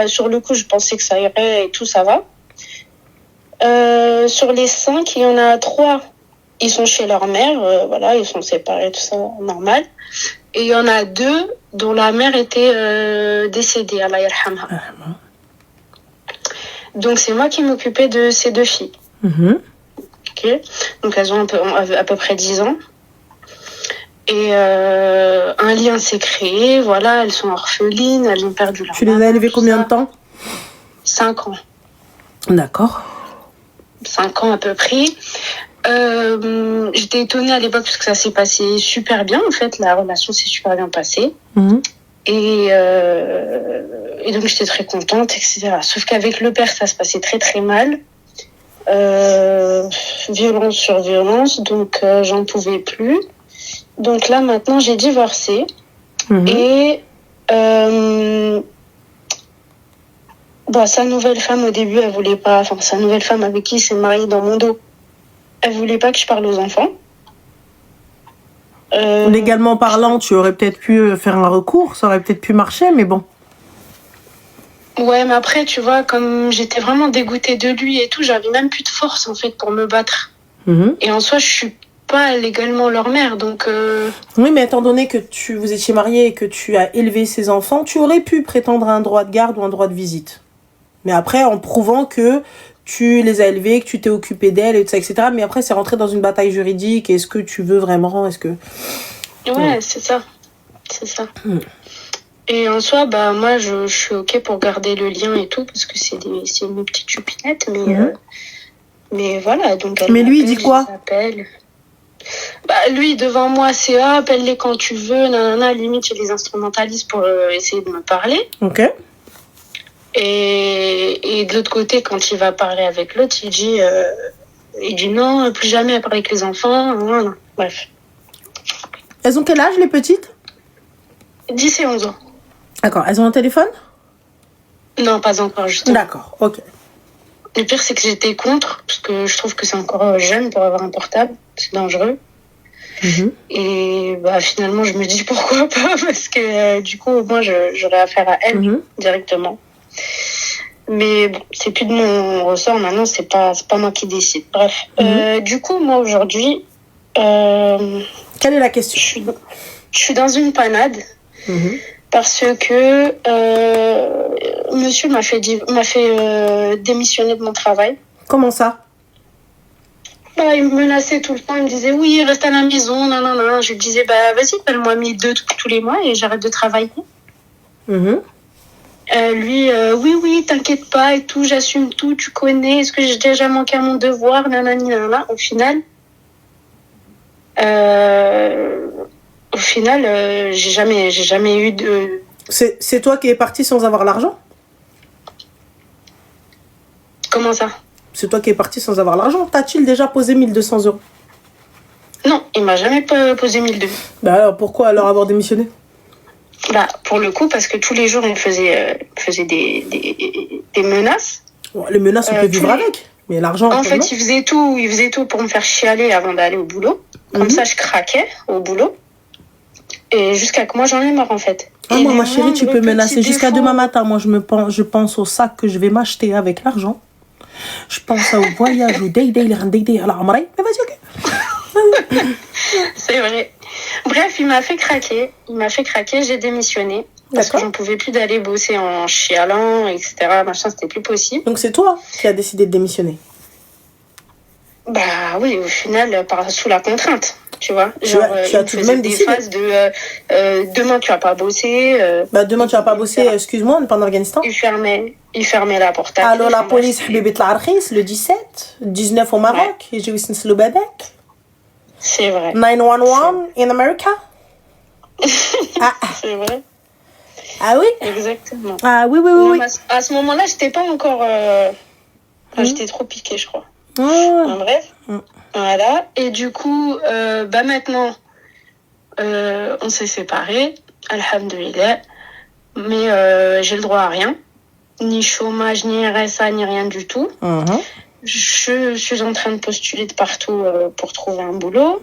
Speaker 1: sur le coup, je pensais que ça irait et tout, ça va. Sur les 5, il y en a 3, ils sont chez leur mère, voilà, ils sont séparés, tout ça, normal. Et il y en a 2 dont la mère était décédée, Allah yarhamha. Donc c'est moi qui m'occupais de ces 2 filles. Okay. Donc elles ont à peu près 10 ans. Et un lien s'est créé, voilà, elles sont orphelines, elles ont perdu leur
Speaker 2: Tu les as élevées combien de temps?
Speaker 1: 5 ans.
Speaker 2: D'accord.
Speaker 1: 5 ans à peu près. J'étais étonnée à l'époque parce que ça s'est passé super bien, en fait, la relation s'est super bien passée. Et donc j'étais très contente, etc. Sauf qu'avec le père, ça se passait très très mal. Violence sur violence, donc j'en pouvais plus. Donc là, maintenant, j'ai divorcé. Et sa nouvelle femme, au début, elle voulait pas... Enfin, sa nouvelle femme avec qui il s'est marié dans mon dos, elle voulait pas que je parle aux enfants.
Speaker 2: Légalement parlant, tu aurais peut-être pu faire un recours, ça aurait peut-être pu marcher, mais bon.
Speaker 1: Ouais, mais après, tu vois, comme j'étais vraiment dégoûtée de lui et tout, j'avais même plus de force, en fait, pour me battre. Et en soi, je suis pas légalement leur mère, donc...
Speaker 2: Oui, mais étant donné que vous étiez mariés et que tu as élevé ses enfants, tu aurais pu prétendre à un droit de garde ou un droit de visite. Mais après, en prouvant que tu les as élevés, que tu t'es occupé d'elles, et tout ça, etc. Mais après, c'est rentré dans une bataille juridique. Est-ce que tu veux vraiment? Est-ce que...
Speaker 1: Ouais, c'est ça. C'est ça. Et en soi, moi, je suis OK pour garder le lien et tout, parce que c'est une petite choupinettes, mais voilà. Donc
Speaker 2: mais lui, il dit quoi?
Speaker 4: Lui, devant moi, c'est appelle-les quand tu veux, nanana, limite, il les instrumentalise pour essayer de me parler.
Speaker 2: Ok.
Speaker 4: Et de l'autre côté, quand il va parler avec l'autre, il dit non, plus jamais parler avec les enfants. Non. Bref.
Speaker 2: Elles ont quel âge, les petites?
Speaker 4: 10 et 11 ans.
Speaker 2: D'accord. Elles ont un téléphone?
Speaker 4: Non, pas encore, justement.
Speaker 2: D'accord, ok.
Speaker 4: Le pire, c'est que j'étais contre, parce que je trouve que c'est encore jeune pour avoir un portable. C'est dangereux. Et finalement, je me dis pourquoi pas, parce que du coup, moi, j'aurais affaire à elle directement. Mais bon, c'est plus de mon ressort maintenant, c'est pas moi qui décide. Bref. Du coup, moi, aujourd'hui...
Speaker 2: Quelle est la question?
Speaker 4: Je suis dans une panade. Parce que monsieur m'a fait démissionner de mon travail.
Speaker 2: Comment ça?
Speaker 4: Il me menaçait tout le temps. Il me disait oui, reste à la maison. Non. Je lui disais vas-y, paye-moi 1 200 tous les mois et j'arrête de travailler. Lui, oui, t'inquiète pas et tout, j'assume tout, tu connais. Est-ce que j'ai déjà manqué à mon devoir? Nanana. Au final, j'ai jamais eu de...
Speaker 2: C'est toi qui es partie sans avoir l'argent?
Speaker 4: Comment ça?
Speaker 2: C'est toi qui es partie sans avoir l'argent. T'as-t-il déjà posé 1200 €?
Speaker 4: Non, il m'a jamais posé 1200.
Speaker 2: Alors, pourquoi alors avoir démissionné?
Speaker 4: Pour le coup, parce que tous les jours, il me faisait des menaces.
Speaker 2: Les menaces, on peut vivre avec. Mais l'argent...
Speaker 4: En fait, il faisait tout pour me faire chialer avant d'aller au boulot. Comme ça, je craquais au boulot. Et jusqu'à que moi, j'en ai marre, en fait.
Speaker 2: Moi, ma chérie, tu peux menacer jusqu'à demain matin. Moi, je pense au sac que je vais m'acheter avec l'argent. Je pense au voyage, au day, à la Amray. Mais vas-y, ok.
Speaker 4: C'est vrai. Bref, il m'a fait craquer. J'ai démissionné. Parce que j'en pouvais plus d'aller bosser en chialant, etc. Machin, c'était plus possible.
Speaker 2: Donc, c'est toi qui as décidé de démissionner?
Speaker 4: Oui, au final, sous la contrainte. Tu vois,
Speaker 2: tu as tout de même
Speaker 4: des
Speaker 2: décidé.
Speaker 4: phases de demain tu vas pas bosser.
Speaker 2: Demain tu vas pas bosser, excuse-moi, on est pas en Afghanistan.
Speaker 4: Il fermait la porte.
Speaker 2: Alors la police, le 17, 19 au Maroc, et j'ai vu le bébé.
Speaker 4: C'est vrai.
Speaker 2: 911 in America.
Speaker 4: C'est vrai.
Speaker 2: Ah oui?
Speaker 4: Exactement.
Speaker 2: Ah oui.
Speaker 4: Non, à ce moment-là, j'étais pas encore. J'étais trop piquée, je crois. Bref. Voilà. Et du coup, maintenant, on s'est séparés. Alhamdoulilah. Mais j'ai le droit à rien. Ni chômage, ni RSA, ni rien du tout. Je suis en train de postuler de partout pour trouver un boulot.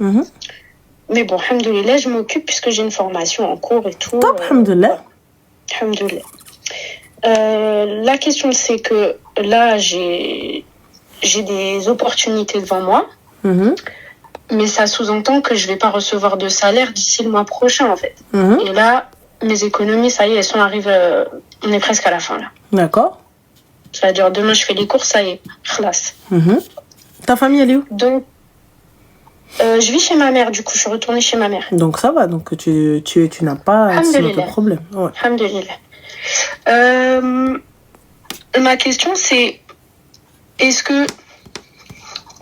Speaker 4: Mais bon, alhamdoulilah, je m'occupe puisque j'ai une formation en cours et tout.
Speaker 2: Top, alhamdoulilah.
Speaker 4: Alhamdoulilah. La question, c'est que là, j'ai des opportunités devant moi. Mais ça sous-entend que je vais pas recevoir de salaire d'ici le mois prochain, en fait. Et là, mes économies, ça y est, elles sont arrivées. On est presque à la fin, là.
Speaker 2: D'accord.
Speaker 4: C'est-à-dire, demain, je fais les courses, ça y est. Khlas.
Speaker 2: Ta famille, elle est où?
Speaker 4: Donc, je vis chez ma mère, du coup. Je suis retournée chez ma mère.
Speaker 2: Donc, ça va. Donc, tu n'as pas de problème. Ouais.
Speaker 4: Alhamdoulilah. Ma question, c'est... Est-ce que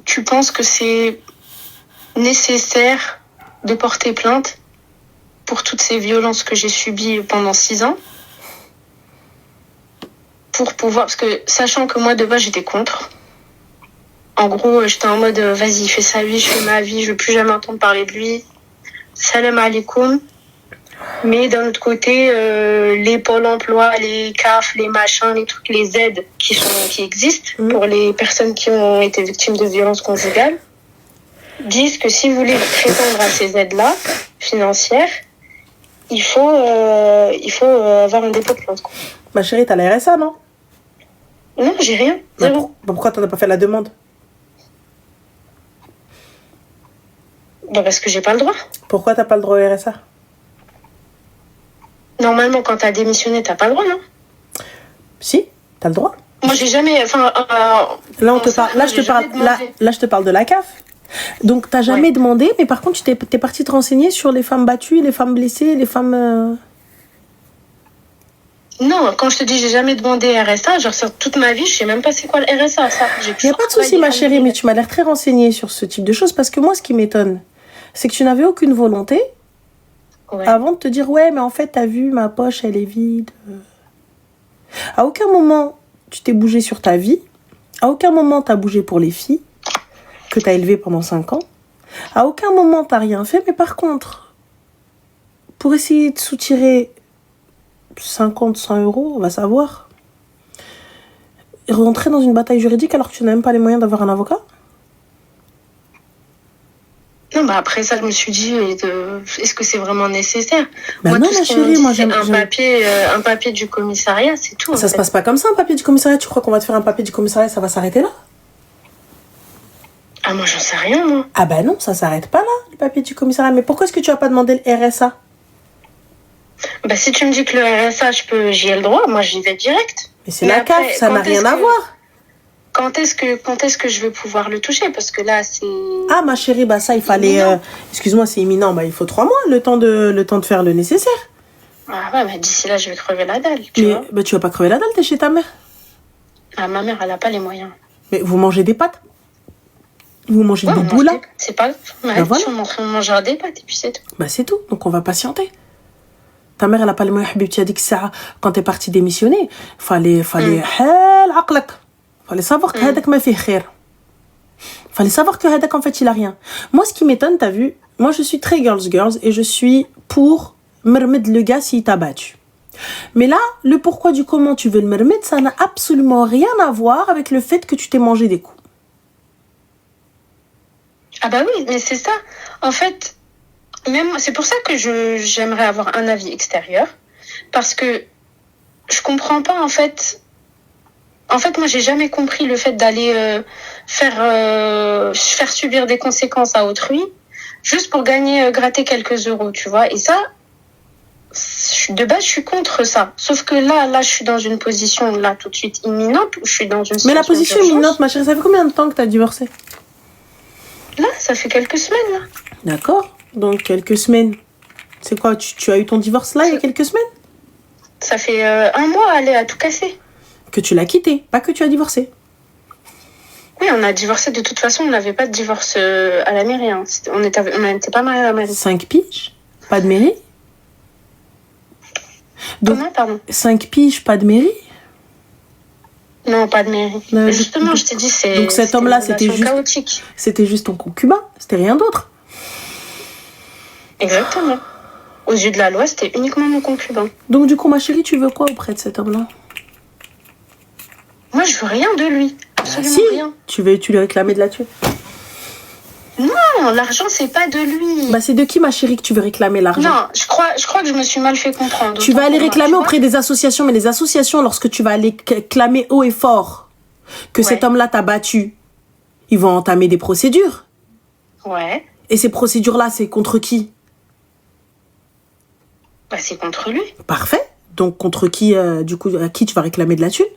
Speaker 4: tu penses que c'est nécessaire de porter plainte pour toutes ces violences que j'ai subies pendant 6 ans? Pour pouvoir... Parce que, sachant que moi, de base, j'étais contre. En gros, j'étais en mode, vas-y, fais sa vie, je fais ma vie, je veux plus jamais entendre parler de lui. Salam alaikum. Mais d'un autre côté, les pôles emploi, les CAF, les machins, les trucs, les aides qui existent pour les personnes qui ont été victimes de violences conjugales disent que si vous voulez prétendre à ces aides-là financières, il faut avoir un dépôt de plainte.
Speaker 2: Ma chérie, t'as la RSA, non?
Speaker 4: Non, j'ai rien. Zéro.
Speaker 2: Pourquoi t'en as pas fait la demande?
Speaker 4: Parce que j'ai pas le droit.
Speaker 2: Pourquoi t'as pas le droit au RSA?
Speaker 4: Normalement, quand t'as démissionné, t'as pas le droit, non?
Speaker 2: Si, t'as le droit.
Speaker 4: Moi, j'ai jamais...
Speaker 2: Là, je te parle de la CAF. Donc, t'as jamais demandé, mais par contre, t'es partie te renseigner sur les femmes battues, les femmes blessées, les femmes...
Speaker 4: Non, quand je te dis j'ai jamais demandé RSA, genre sur toute ma vie, je sais même pas c'est quoi le RSA, ça.
Speaker 2: Il n'y a pas de souci, ma chérie, mais tu m'as l'air très renseignée sur ce type de choses, parce que moi, ce qui m'étonne, c'est que tu n'avais aucune volonté avant de te dire, ouais, mais en fait, t'as vu, ma poche, elle est vide. À aucun moment, tu t'es bougé sur ta vie. À aucun moment, t'as bougé pour les filles que t'as élevées pendant 5 ans. À aucun moment, t'as rien fait. Mais par contre, pour essayer de soutirer 50, 100 euros, on va savoir, rentrer dans une bataille juridique alors que tu n'as même pas les moyens d'avoir un avocat?
Speaker 4: Non, après ça, je me suis dit, est-ce que c'est vraiment nécessaire?
Speaker 2: Moi, non, ma chérie, moi, j'aime
Speaker 4: un papier du commissariat, c'est tout.
Speaker 2: Ça se passe pas comme ça, un papier du commissariat. Tu crois qu'on va te faire un papier du commissariat, ça va s'arrêter là?
Speaker 4: Ah, moi, j'en sais rien, moi.
Speaker 2: Ah bah non, ça s'arrête pas là, le papier du commissariat. Mais pourquoi est-ce que tu as pas demandé le RSA?
Speaker 4: Bah, si tu me dis que le RSA, j'y ai le droit, moi, j'y vais direct.
Speaker 2: Mais c'est la CAF, ça n'a rien à voir.
Speaker 4: Quand est-ce que je vais pouvoir le toucher? Parce que là, c'est...
Speaker 2: Ah, ma chérie, bah ça, il fallait... excuse-moi, c'est imminent. Bah, il faut 3 mois, le temps de faire le nécessaire.
Speaker 4: Ah ouais, mais d'ici là, je vais crever la dalle, tu vois.
Speaker 2: Bah, tu vas pas crever la dalle, t'es chez ta mère.
Speaker 4: Ah, ma mère, elle a pas les moyens.
Speaker 2: Mais vous mangez des pâtes? Vous mangez des boulas?
Speaker 4: C'est pas...
Speaker 2: Bah, voilà.
Speaker 4: On mangera des pâtes et puis c'est tout.
Speaker 2: Bah, c'est tout. Donc, on va patienter. Ta mère, elle a pas les moyens. Tu as dit que ça, quand t'es partie démissionner, fallait savoir que Hadak m'a fait khair. Fallait savoir que Hadak, en fait, il a rien. Moi, ce qui m'étonne, t'as vu, moi, je suis très girls et je suis pour mermed le gars s'il t'a battu. Mais là, le pourquoi du comment tu veux le mermed, ça n'a absolument rien à voir avec le fait que tu t'es mangé des coups.
Speaker 4: Ah bah oui, mais c'est ça. En fait, même c'est pour ça que j'aimerais avoir un avis extérieur. Parce que je comprends pas, en fait... En fait, moi, j'ai jamais compris le fait d'aller faire subir des conséquences à autrui juste pour gratter quelques euros, tu vois. Et ça, de base, je suis contre ça. Sauf que là, je suis dans une position, là, tout de suite imminente, où je suis dans une situation...
Speaker 2: Mais la position imminente, ma chérie, ça fait combien de temps que t'as divorcé?
Speaker 4: Là, ça fait quelques semaines, là.
Speaker 2: D'accord. Donc, quelques semaines. C'est quoi, tu as eu ton divorce là, il y a quelques semaines?
Speaker 4: Ça fait 1 mois, elle a tout cassé.
Speaker 2: Que tu l'as quitté, pas que tu as divorcé.
Speaker 4: Oui, on a divorcé de toute façon, on n'avait pas de divorce à la mairie. Hein. On n'était pas mariés à la mairie.
Speaker 2: 5 piges, pas de mairie. Donc,
Speaker 4: comment, pardon?
Speaker 2: 5 piges, pas de mairie?
Speaker 4: Non, pas de mairie. Justement, je t'ai dit, c'est...
Speaker 2: Donc cet homme-là, c'était juste ton concubin, c'était rien d'autre.
Speaker 4: Exactement. Aux yeux de la loi, c'était uniquement mon concubin.
Speaker 2: Donc du coup, ma chérie, tu veux quoi auprès de cet homme-là?
Speaker 4: Moi, je veux rien de lui. Absolument rien.
Speaker 2: Tu lui réclamer de la thune?
Speaker 4: Non, l'argent, c'est pas de lui.
Speaker 2: Bah, c'est de qui, ma chérie, que tu veux réclamer l'argent?
Speaker 4: Non, je crois que je me suis mal fait comprendre.
Speaker 2: Tu vas aller réclamer auprès des associations, mais les associations, lorsque tu vas aller clamer haut et fort que cet homme-là t'a battu, ils vont entamer des procédures.
Speaker 4: Ouais.
Speaker 2: Et ces procédures-là, c'est contre qui?
Speaker 4: Bah, c'est contre lui.
Speaker 2: Parfait. Donc, contre qui, du coup, à qui tu vas réclamer de la thune?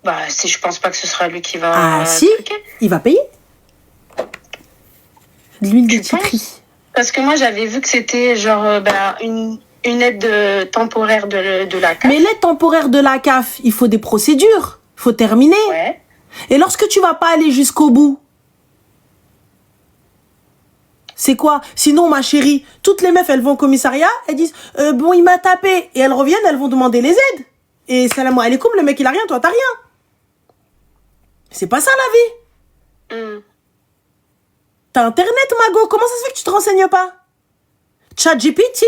Speaker 4: Bah, je pense pas que ce sera lui qui va...
Speaker 2: Ah, si, il va payer. L'huile de titri.
Speaker 4: Parce que moi, j'avais vu que c'était genre une aide temporaire de la CAF.
Speaker 2: Mais l'aide temporaire de la CAF, il faut des procédures. Il faut terminer.
Speaker 4: Ouais.
Speaker 2: Et lorsque tu vas pas aller jusqu'au bout, c'est quoi? Sinon, ma chérie, toutes les meufs, elles vont au commissariat, elles disent bon, il m'a tapé. Et elles reviennent, elles vont demander les aides. Et salam alaikum, le mec, il a rien, toi, t'as rien. C'est pas ça, la vie. T'as Internet, Mago. Comment ça se fait que tu te renseignes pas? ChatGPT.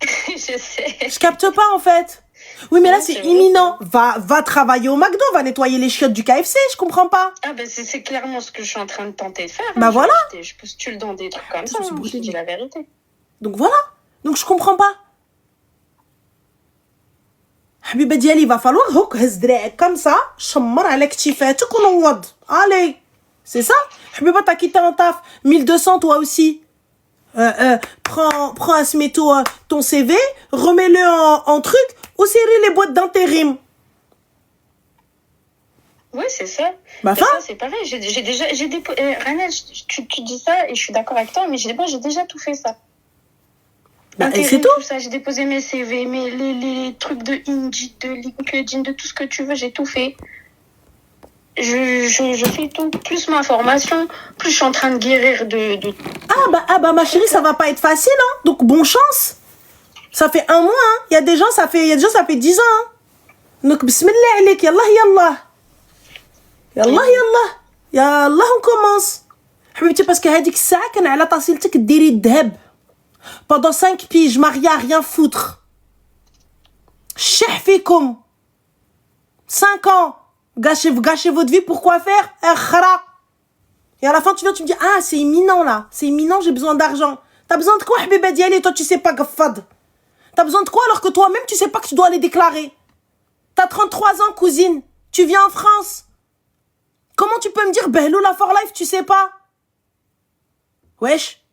Speaker 4: Je sais.
Speaker 2: Je capte pas, en fait. Oui, mais là, c'est imminent. Va travailler au McDo, va nettoyer les chiottes du KFC, je comprends pas.
Speaker 4: Ah, ben, c'est clairement ce que je suis en train de tenter de faire.
Speaker 2: Bah, voilà.
Speaker 4: Je postule dans des trucs comme ça, je te dis la vérité.
Speaker 2: Donc, voilà. Donc, je comprends pas. Habiba Diali, il va falloir comme ça, allez, c'est ça. Habiba, t'as quitté un taf, 1200 toi aussi. Prends à ce métaux ton CV, remets-le en truc, ou serrer les boîtes d'intérim.
Speaker 4: Oui, c'est ça.
Speaker 2: Bah,
Speaker 4: ça, c'est pareil. J'ai déposé. Rana, tu dis ça et je suis d'accord avec toi, mais j'ai déjà tout fait ça.
Speaker 2: Bah, et c'est tout.
Speaker 4: Ça, j'ai déposé mes CV, les trucs de Indeed, de LinkedIn, de tout ce que tu veux, j'ai tout fait. je fais tout, plus ma formation, plus je suis en train de guérir de...
Speaker 2: Ah bah ma chérie, ça va pas être facile, hein. Donc bonne chance. Ça fait 1 mois, hein. Il y a des gens, ça fait 10 ans, hein. Donc bismillah alayk, yallah yallah. Yallah yallah. Yallah on commence. حبيبتي باسكو هذيك الساعة كان على طاسيلتك ديري الذهب. Pendant 5 piges, Maria, rien foutre. Chef fikum. 5 ans. Gâchez votre vie, pourquoi faire? Et à la fin, tu viens, tu me dis, ah, c'est imminent, là. C'est imminent, j'ai besoin d'argent. T'as besoin de quoi, Habiba Diali? Toi, tu sais pas, gaffad. T'as besoin de quoi alors que toi-même, tu sais pas que tu dois les déclarer? T'as 33 ans, cousine. Tu viens en France. Comment tu peux me dire, Behlula for life, tu sais pas? Wesh.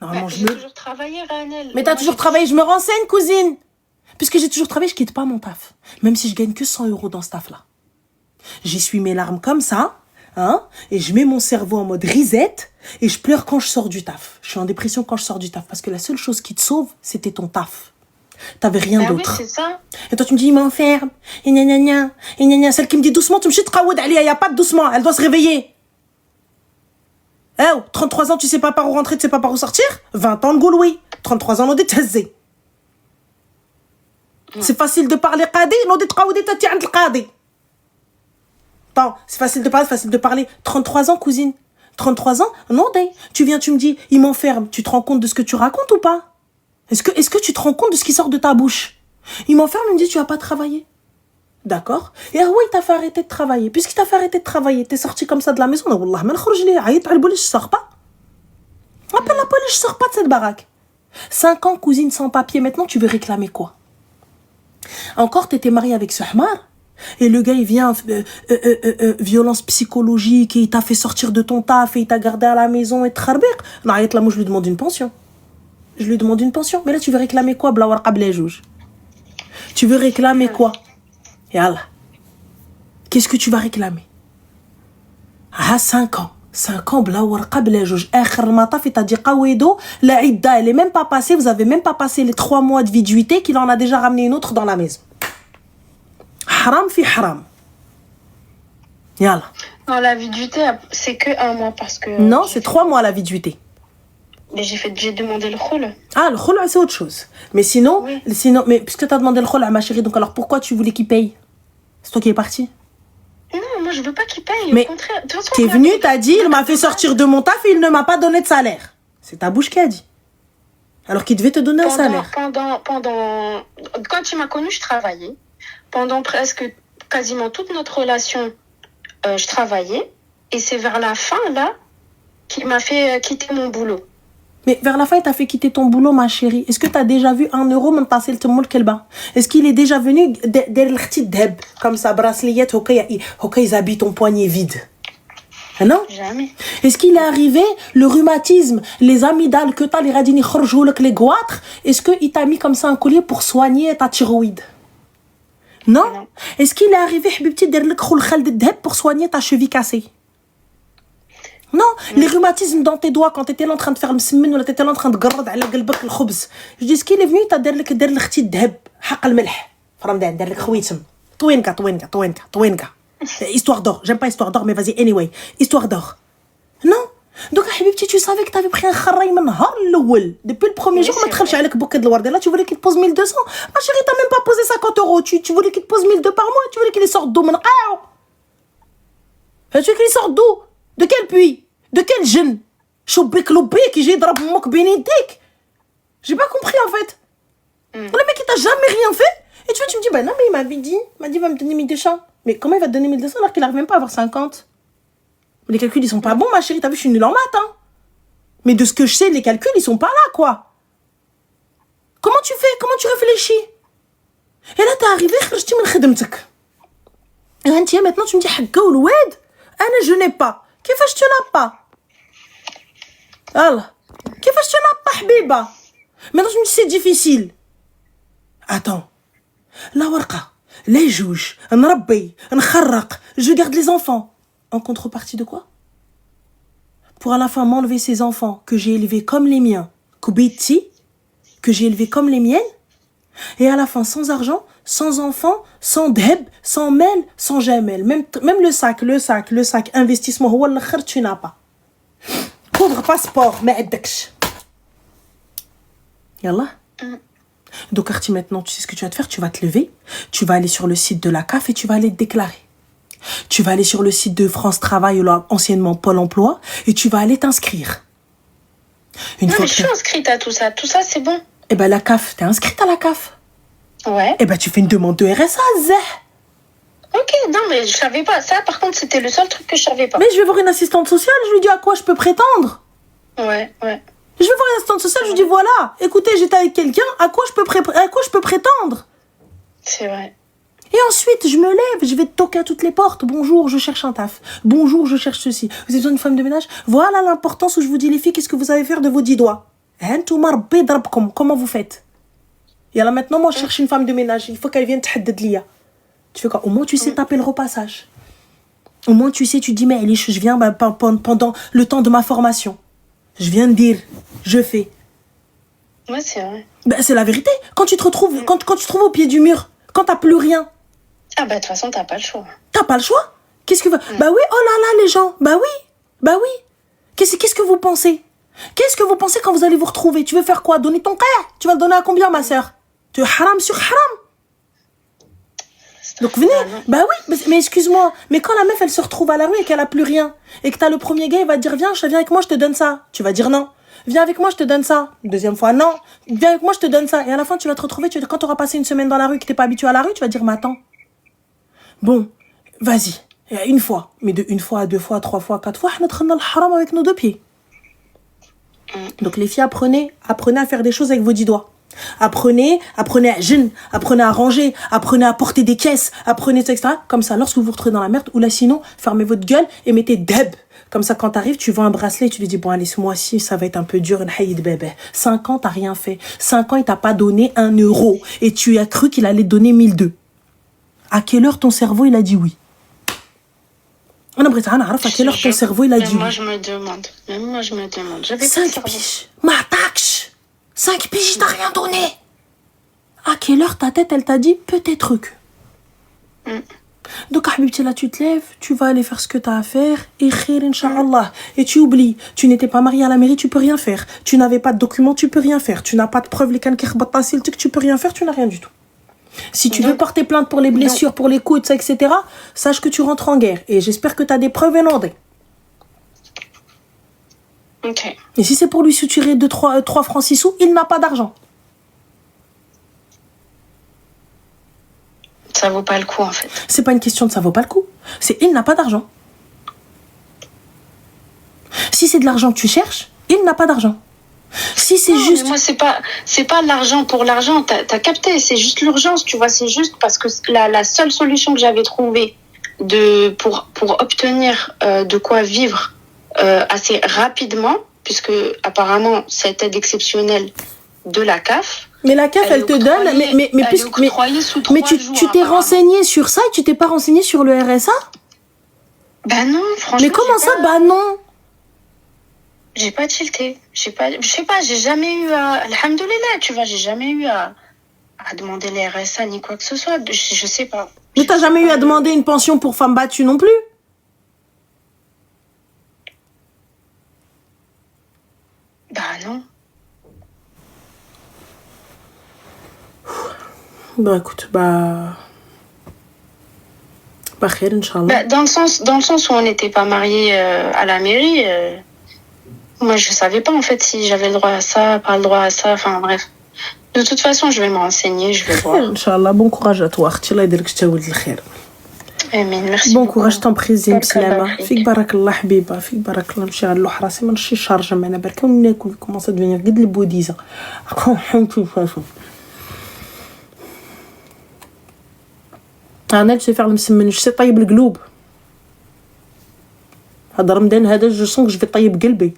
Speaker 4: Normalement, j'ai toujours travaillé, Ranel.
Speaker 2: Mais t'as toujours travaillé, je me renseigne, cousine. Puisque j'ai toujours travaillé, je quitte pas mon taf. Même si je gagne que 100 € dans ce taf-là. J'essuie mes larmes comme ça, hein, et je mets mon cerveau en mode reset, et je pleure quand je sors du taf. Je suis en dépression quand je sors du taf, parce que la seule chose qui te sauve, c'était ton taf. T'avais rien d'autre.
Speaker 4: Oui, c'est ça.
Speaker 2: Et toi, tu me dis, il m'enferme, et gna gna gna, et gna gna. Celle qui me dit doucement, tu me dis, il n'y a pas de doucement, elle doit se réveiller. Eh, 33 ans, tu sais pas par où rentrer, tu sais pas par où sortir? 20 ans de Gouloui. 33 ans, on est tazzé. C'est facile de parler qadi, on est tqaoudi tati ant l'qadi. Attends, c'est facile de parler. 33 ans, cousine. 33 ans, non, tu viens, tu me dis, il m'enferme. Tu te rends compte de ce que tu racontes ou pas? Est-ce que tu te rends compte de ce qui sort de ta bouche? Il m'enferme, il me dit, tu vas pas travailler. D'accord? Et ah oui, il t'a fait arrêter de travailler. Puisqu'il t'a fait arrêter de travailler, t'es sorti comme ça de la maison. Wallah, man khrouj li, ayit al police, je sors pas. Appelle la police, je sors pas de cette baraque. 5 ans, cousine sans papier, maintenant tu veux réclamer quoi? Encore, t'étais mariée avec ce hamar, et le gars, il vient, violence psychologique, et il t'a fait sortir de ton taf, et il t'a gardé à la maison, et tkharbik. Non, ayit là, moi, je lui demande une pension. Mais là, tu veux réclamer quoi, blawar qabla jouj? Tu veux réclamer quoi? Yallah. Qu'est-ce que tu vas réclamer? Ah, 5 ans. 5 ans, blawar qabla jouj. Akhir mataf, il t'a dit qawido, la idda, elle est même pas passée, vous avez même pas passé les 3 mois de viduité qu'il en a déjà ramené une autre dans la maison. Haram fi haram. Yallah.
Speaker 4: Non, la viduité, c'est que 1 mois parce que...
Speaker 2: Non, c'est 3 mois la viduité.
Speaker 4: Mais j'ai demandé le khul.
Speaker 2: Ah, le khul, c'est autre chose. Mais sinon,
Speaker 4: oui.
Speaker 2: Mais puisque t'as demandé le khul à ma chérie, donc alors pourquoi tu voulais qu'il paye? C'est toi qui es parti.
Speaker 4: Non, moi je veux pas qu'il paye.
Speaker 2: Mais
Speaker 4: au contraire.
Speaker 2: t'es venu, t'as dit, il m'a fait sortir de mon taf et il ne m'a pas donné de salaire. C'est ta bouche qui a dit. Alors qu'il devait te donner un salaire.
Speaker 4: Quand tu m'as connue, je travaillais. Pendant quasiment toute notre relation, je travaillais. Et c'est vers la fin, là, qu'il m'a fait quitter mon boulot.
Speaker 2: Mais vers la fin, il t'a fait quitter ton boulot, ma chérie. Est-ce que t'as déjà vu 1 euro me passer le temoul kelba? Est-ce qu'il est déjà venu derrière le petit deb, comme ça, bracelet, ils habitent ton poignet vide? Non?
Speaker 4: Jamais.
Speaker 2: Est-ce qu'il est arrivé, le rhumatisme, les amygdales que t'as, les radini khorjoulek, les goitres, est-ce qu'il t'a mis comme ça un collier pour soigner ta thyroïde? Non? Est-ce qu'il est arrivé, habibti, derrière le khol khal de deb pour soigner ta cheville cassée? Non, les rhumatismes dans tes doigts quand t'étais là en train de faire le semaine ou t'étais là en train de garder على قلبك الخبز. Je dis ce qu'il est venu t'as دار لك اختي الذهب حق الملح في رمضان دار لك خويتم طوينكا histoire d'or. J'aime pas histoire d'or mais vas-y anyway histoire d'or. Non. Donc حبيبتي tu savais que t'avais pris un خراي من نهار الاول depuis le premier jour ما تخلش عليك bouquet de الورد. Là tu voulais qu'il te pose 1200. Ma chérie t'as même pas posé 50 €. Tu voulais qu'il te pose 1200 par mois. Tu voulais qu'il sorte d'où من قاعو. Tu veux qu'il sorte d'où? De quel puits? De quel jeune? Choubek loubek, j'ai drap mok bénédic. J'ai pas compris en fait. Le mec il t'a jamais rien fait. Et tu me dis, bah non mais il m'avait dit, il va me donner 1200. Mais comment il va te donner 1200 alors qu'il arrive même pas à avoir 50? Les calculs ils sont pas bons ma chérie, t'as vu je suis nulle en maths hein. Mais de ce que je sais les calculs ils sont pas là quoi. Comment tu fais? Comment tu réfléchis? Et là t'es arrivé, خرجتي من خدمتك. Et maintenant tu me dis, حقا والواد أنا je n'ai pas. كيفاش tu n'as pas? Allah. كيفاش tu n'as pas حبيبة? Maintenant tu me dis c'est difficile. Attends. La warqa, les juges, نربي, نخرق, je garde les enfants. En contrepartie de quoi? Pour à la fin m'enlever ces enfants que j'ai élevés comme les miens, Koubiti, que j'ai élevés comme les miennes, Et à la fin, sans argent, sans enfant, sans deb, sans mel, sans jamel. Même le sac, investissement, tu n'as pas. Poudre, passeport, mais adeksh. Yallah. Donc, Arti, maintenant, tu sais ce que tu vas te faire? Tu vas te lever, tu vas aller sur le site de la CAF et tu vas aller te déclarer. Tu vas aller sur le site de France Travail, ou là, anciennement Pôle emploi, et tu vas aller t'inscrire.
Speaker 4: Non, mais je suis inscrite à tout ça. Tout ça, c'est bon.
Speaker 2: Eh ben, la CAF, t'es inscrite à la CAF?
Speaker 4: Ouais.
Speaker 2: Eh ben, tu fais une demande de RSA, zeh.
Speaker 4: Ok, non, mais je savais pas. Ça, par contre, c'était le seul truc que je savais pas.
Speaker 2: Mais je vais voir une assistante sociale, je lui dis à quoi je peux prétendre.
Speaker 4: Ouais.
Speaker 2: Je vais voir une assistante sociale, je lui dis voilà, écoutez, j'étais avec quelqu'un, à quoi je peux prétendre?
Speaker 4: C'est vrai.
Speaker 2: Et ensuite, je me lève, je vais toquer à toutes les portes. Bonjour, je cherche un taf. Bonjour, je cherche ceci. Vous avez besoin d'une femme de ménage? Voilà l'importance où je vous dis, les filles, qu'est-ce que vous allez faire de vos 10 doigts? Comment vous faites? Et là, maintenant, moi, je cherche une femme de ménage. Il faut qu'elle vienne t'haddad liya. Tu fais quoi? Au moins, tu sais taper le repassage. Au moins, tu sais, tu dis, mais je viens pendant le temps de ma formation. Je viens de dire, je fais.
Speaker 4: Ouais, c'est vrai.
Speaker 2: Ben, c'est la vérité. Quand tu te retrouves, quand tu te trouves au pied du mur, quand t'as plus rien.
Speaker 4: Ah bah de toute façon, t'as pas le choix.
Speaker 2: T'as pas le choix. Qu'est-ce que va? Bah oui, oh là là, les gens. Bah oui. Qu'est-ce que vous pensez? Qu'est-ce que vous pensez quand vous allez vous retrouver? Tu veux faire quoi? Donner ton cahier? Tu vas le donner à combien, ma sœur? Tu haram sur haram. Donc venez. Bah oui, mais excuse-moi. Mais quand la meuf, elle se retrouve à la rue et qu'elle a plus rien, et que t'as le premier gars, il va te dire, viens avec moi, je te donne ça. Tu vas dire non. Viens avec moi, je te donne ça. Deuxième fois, non. Viens avec moi, je te donne ça. Et à la fin, tu vas te retrouver, quand tu auras passé une semaine dans la rue et que t'es pas habitué à la rue, tu vas dire, mais attends. Bon, vas-y. Une fois. Mais de une fois à 2 fois, 3 fois, 4 fois, on est dans le haram avec nos 2 pieds. Donc les filles, apprenez à faire des choses avec vos 10 doigts. Apprenez à jeûner, apprenez à ranger, apprenez à porter des caisses, apprenez, etc. Comme ça, lorsque vous vous retrouvez dans la merde, ou là sinon, fermez votre gueule et mettez deb. Comme ça, quand t'arrives, tu vois un bracelet et tu lui dis, bon, allez, ce mois-ci, ça va être un peu dur, une haïd bébé. 5 ans, t'as rien fait. 5 ans, il t'a pas donné 1 euro. Et tu as cru qu'il allait te donner 1002. À quelle heure ton cerveau, il a dit oui? On a à quelle heure ton cerveau, il a dit oui?
Speaker 4: Même moi, je me demande. J'avais
Speaker 2: 5 piges. M'attaque. 5 piges, t'as rien donné. À quelle heure ta tête, elle t'a dit peut-être que. Donc, Habibti, là, tu te lèves, tu vas aller faire ce que tu as à faire, et khir, Inch'Allah. Et tu oublies, tu n'étais pas marié à la mairie, tu peux rien faire. Tu n'avais pas de documents, tu peux rien faire. Tu n'as pas de preuves, les cannes tu peux rien faire, tu n'as rien du tout. Si tu veux porter plainte pour les blessures, pour les coups, etc., sache que tu rentres en guerre. Et j'espère que tu as des preuves énormes.
Speaker 4: Ok.
Speaker 2: Et si c'est pour lui soutirer 3 francs 6 sous, il n'a pas d'argent.
Speaker 4: Ça vaut pas le coup, en fait.
Speaker 2: C'est pas une question de ça vaut pas le coup. C'est il n'a pas d'argent. Si c'est de l'argent que tu cherches, il n'a pas d'argent. Si c'est juste...
Speaker 4: Mais moi, c'est pas l'argent pour l'argent. T'as capté, c'est juste l'urgence, tu vois. C'est juste parce que la seule solution que j'avais trouvée pour obtenir de quoi vivre assez rapidement, puisque apparemment, cette aide exceptionnelle de la CAF...
Speaker 2: Mais la CAF, elle te donne... Mais tu t'es renseigné sur ça et tu t'es pas renseigné sur le RSA?
Speaker 4: Bah non, franchement...
Speaker 2: Mais comment ça, bah non?
Speaker 4: J'ai pas tilté. Je sais pas, j'ai jamais eu à... Alhamdoulilah, tu vois, j'ai jamais eu à demander les RSA ni quoi que ce soit. Je sais pas.
Speaker 2: Mais t'as jamais eu à demander une pension pour femme battue non plus?
Speaker 4: Bah non.
Speaker 2: Bah écoute, khair, Inch'Allah.
Speaker 4: Bah, dans le sens où on n'était pas mariés à la mairie, moi je savais pas en fait si j'avais le droit à ça, pas le droit à ça, enfin bref. De toute façon, je vais me renseigner, je vais voir.
Speaker 2: Inch'Allah, bon courage à toi, Akhti, Allah يديرك تجاوز الخير.
Speaker 4: Merci.
Speaker 2: Bon courage, t'en prie, زين بسلامة. فيك بارك الله حبيبة، فيك بارك الله. نمشي على راسي ما نشي شارجة معنا بركة وناكل كومونسا ديفينير قد البوديزة. انا je sais faire المسمن، je sais طيب القلوب. هذا رمضان هذا je sens que je vais طيب قلبي.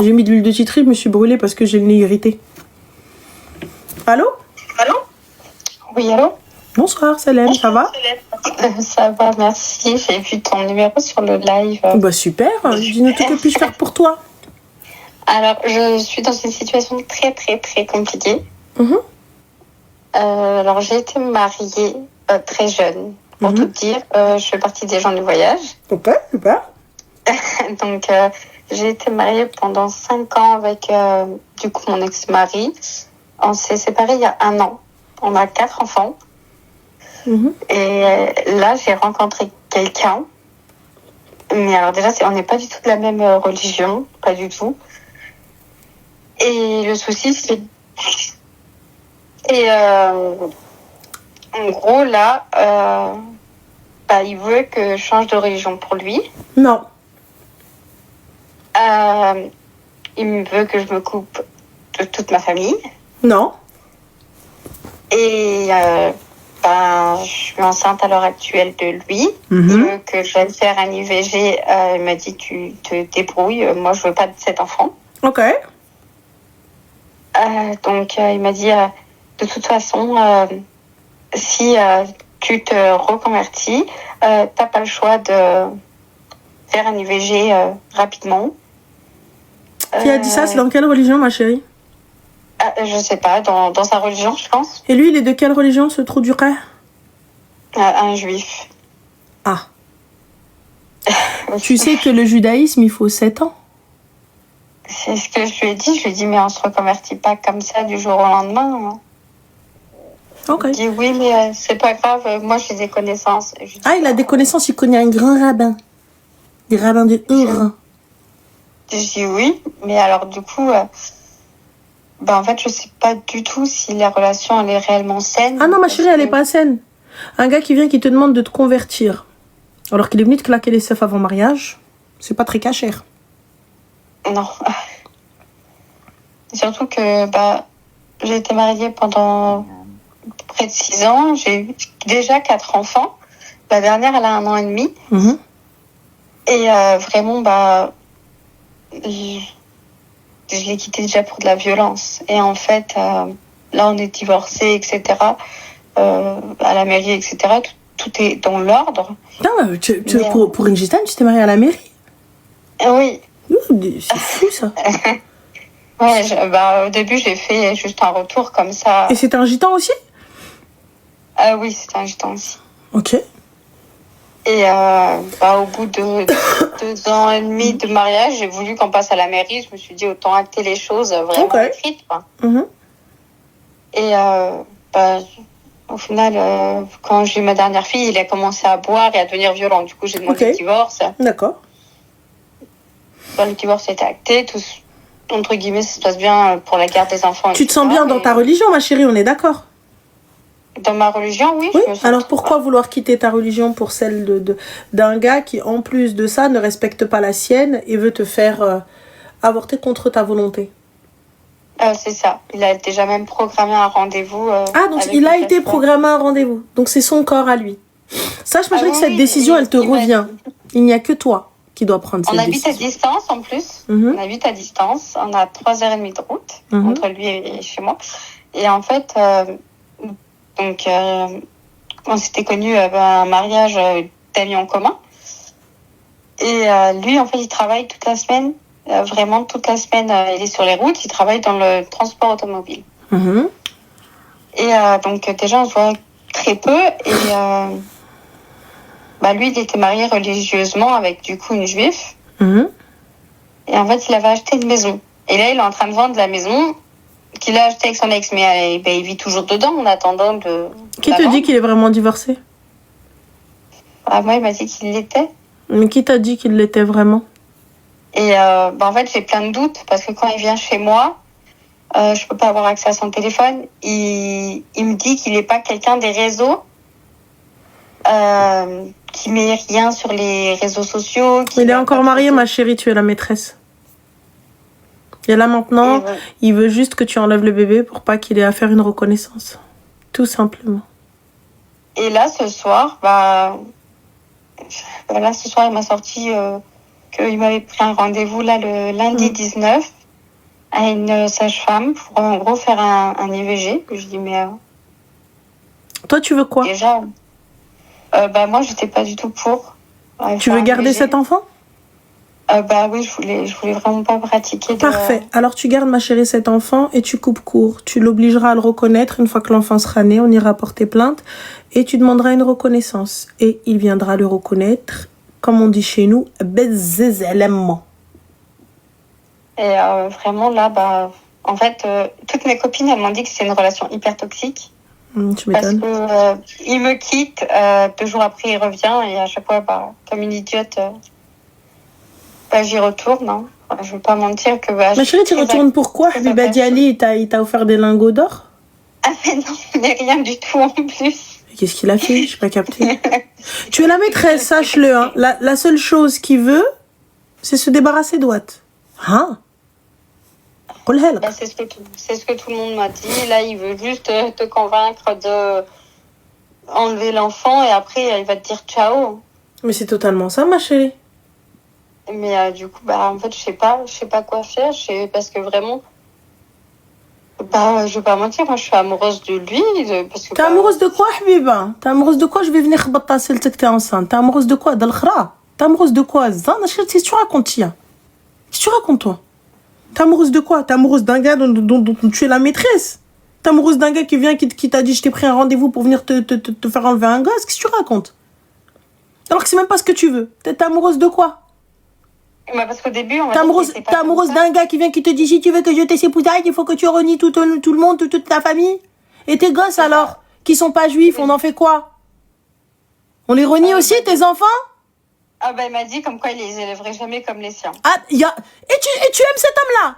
Speaker 2: J'ai mis de l'huile de citron, je me suis brûlée parce que j'ai le nez irrité. Allô?
Speaker 4: Oui, allô?
Speaker 2: Bonsoir, Salem, ça va?
Speaker 5: Ça va, merci. J'ai vu ton numéro sur le live.
Speaker 2: Bah super, dis-nous tout, que puis-je faire pour toi?
Speaker 5: Alors, je suis dans une situation très, très, très compliquée. Alors, j'ai été mariée très jeune. Pour tout dire, je fais partie des gens du voyage.
Speaker 2: Ok, super.
Speaker 5: Donc, j'ai été mariée pendant 5 ans avec, du coup, mon ex-mari. On s'est séparés il y a 1 an. On a 4 enfants. Et là, j'ai rencontré quelqu'un. Mais alors déjà, on n'est pas du tout de la même religion. Pas du tout. Et le souci, c'est... Et en gros, là, il veut que je change de religion pour lui.
Speaker 2: Non.
Speaker 5: Il me veut que je me coupe de toute ma famille.
Speaker 2: Non.
Speaker 5: Et je suis enceinte à l'heure actuelle de lui. Il veut que je vienne faire un IVG. Il m'a dit, tu te débrouilles. Moi, je veux pas de cet enfant.
Speaker 2: Ok.
Speaker 5: Donc, il m'a dit, de toute façon, si tu te reconvertis, t'as pas le choix de faire un IVG rapidement.
Speaker 2: Qui a dit ça? C'est dans quelle religion, ma chérie?
Speaker 5: Je sais pas, dans sa religion, je pense.
Speaker 2: Et lui, il est de quelle religion, ce trou du rêve?
Speaker 5: Un juif.
Speaker 2: Ah. Tu sais que le judaïsme, il faut 7 ans.
Speaker 5: C'est ce que je lui ai dit. Je lui ai dit, mais on se reconvertit pas comme ça du jour au lendemain.
Speaker 2: Ok.
Speaker 5: Il dit, oui, mais c'est pas grave. Moi, j'ai des connaissances.
Speaker 2: Il a des connaissances. Il connaît un grand rabbin. Des rabbins de Ur.
Speaker 5: Je dis oui, mais alors du coup, en fait, je sais pas du tout si la relation, elle est réellement saine.
Speaker 2: Ah non, ma chérie, elle est pas saine. Un gars qui vient, qui te demande de te convertir, alors qu'il est venu te claquer les seufs avant mariage, c'est pas très cachère.
Speaker 5: Non. Surtout que j'ai été mariée pendant près de 6 ans. J'ai eu déjà 4 enfants. La dernière, elle a 1 an et demi. Et vraiment, je l'ai quitté déjà pour de la violence. Et en fait, là, on est divorcés, etc. À la mairie, etc. Tout est dans l'ordre.
Speaker 2: Non, pour une gitane, tu t'es mariée à la mairie?
Speaker 5: Oui.
Speaker 2: C'est fou, ça.
Speaker 5: Ouais, au début, j'ai fait juste un retour comme ça.
Speaker 2: Et c'était un gitan aussi?
Speaker 5: Oui, c'était un gitan aussi.
Speaker 2: Ok.
Speaker 5: Et au bout de 2 ans et demi de mariage, j'ai voulu qu'on passe à la mairie. Je me suis dit, autant acter les choses vraiment écrites, quoi. Et au final, quand j'ai eu ma dernière fille, il a commencé à boire et à devenir violent. Du coup, j'ai demandé le divorce.
Speaker 2: D'accord.
Speaker 5: Le divorce a été acté. Tout, entre guillemets, ça se passe bien pour la garde des enfants.
Speaker 2: Tu te sens bien dans ta religion, ma chérie, on est d'accord?
Speaker 5: Dans ma religion, oui.
Speaker 2: Oui. Alors pourquoi vouloir quitter ta religion pour celle d'un gars qui, en plus de ça, ne respecte pas la sienne et veut te faire avorter contre ta volonté?
Speaker 5: C'est ça. Il a déjà même programmé un rendez-vous.
Speaker 2: Donc il a été programmé un rendez-vous. Donc c'est son corps à lui. Sache, ma chérie, que cette décision, elle te revient. Il n'y a que toi qui dois prendre cette décision.
Speaker 5: On habite à distance, en plus. On habite à distance. On a 3h30 de route entre lui et chez moi. Et en fait... on s'était connus un mariage d'amis en commun. Et lui, en fait, il travaille toute la semaine. Vraiment, toute la semaine, il est sur les routes. Il travaille dans le transport automobile. Et donc, déjà, on se voit très peu. Et lui, il était marié religieusement avec, du coup, une juive. Et en fait, il avait acheté une maison. Et là, il est en train de vendre la maison qu'il a acheté avec son ex, mais il vit toujours dedans en attendant de...
Speaker 2: Qui te dit qu'il est vraiment divorcé?
Speaker 5: Moi, il m'a dit qu'il l'était.
Speaker 2: Mais qui t'a dit qu'il l'était vraiment?
Speaker 5: Et en fait, j'ai plein de doutes, parce que quand il vient chez moi, je peux pas avoir accès à son téléphone. Il me dit qu'il n'est pas quelqu'un des réseaux, qui met rien sur les réseaux sociaux.
Speaker 2: Il est encore marié, ma chérie, tu es la maîtresse. Et là maintenant, il veut juste que tu enlèves le bébé pour pas qu'il ait à faire une reconnaissance. Tout simplement.
Speaker 5: Et là, ce soir, il m'a sorti qu'il m'avait pris un rendez-vous là le lundi 19 à une sage-femme pour en gros faire un IVG. Je dis mais
Speaker 2: Toi, tu veux quoi?
Speaker 5: Déjà, moi, j'étais pas du tout pour.
Speaker 2: Tu veux garder cet enfant?
Speaker 5: Oui, je voulais vraiment pas pratiquer.
Speaker 2: Parfait. Alors, tu gardes, ma chérie, cet enfant et tu coupes court. Tu l'obligeras à le reconnaître. Une fois que l'enfant sera né, on ira porter plainte et tu demanderas une reconnaissance. Et il viendra le reconnaître, comme on dit chez nous, bezézélément.
Speaker 5: Et vraiment, là, en fait, toutes mes copines, elles m'ont dit que c'est une relation hyper toxique.
Speaker 2: Tu m'étonnes.
Speaker 5: Parce qu'il me quitte, 2 jours après, il revient et à chaque fois, comme une idiote, j'y retourne. Hein. Je vais pas mentir que...
Speaker 2: ma chérie, tu retournes pourquoi? Habiba Diali, il t'a offert des lingots d'or?
Speaker 5: Ah mais non, mais rien du tout en plus.
Speaker 2: Qu'est-ce qu'il a fait? Je n'ai pas capté. Tu es la maîtresse, sache-le. Hein. La seule chose qu'il veut, c'est se débarrasser d'Ouat. Hein?
Speaker 5: C'est ce que tout le monde m'a dit. Là, il veut juste te convaincre de enlever l'enfant et après, il va te dire ciao.
Speaker 2: Mais c'est totalement ça, ma chérie.
Speaker 5: Mais du coup, en fait, je sais pas quoi faire. Parce que vraiment, je vais pas mentir, moi, je suis amoureuse de lui.
Speaker 2: T'es amoureuse de quoi, Habiba? T'es amoureuse de quoi? Je vais venir khabatta que t'es enceinte. T'es amoureuse de quoi? D'Al-Khra? T'es amoureuse de quoi? Qu'est-ce que tu racontes, tia? Qu'est-ce que tu racontes, toi? T'es amoureuse de quoi? T'es amoureuse d'un gars dont tu es la maîtresse? T'es amoureuse d'un gars qui vient, qui t'a dit je t'ai pris un rendez-vous pour venir te faire enlever un gosse? Qu'est-ce que tu racontes? Alors que c'est même pas ce que tu veux. T'es amoureuse de quoi?
Speaker 5: Parce qu'au début, on
Speaker 2: t'es amoureuse d'un gars qui vient qui te dit si tu veux que je t'épousaille, il faut que tu renies tout le monde, toute ta famille. Et tes gosses alors, qui sont pas juifs, on en fait quoi? On les renie aussi, tes enfants?
Speaker 5: Il m'a dit comme quoi il les élèverait jamais comme les siens.
Speaker 2: Et tu aimes cet homme-là?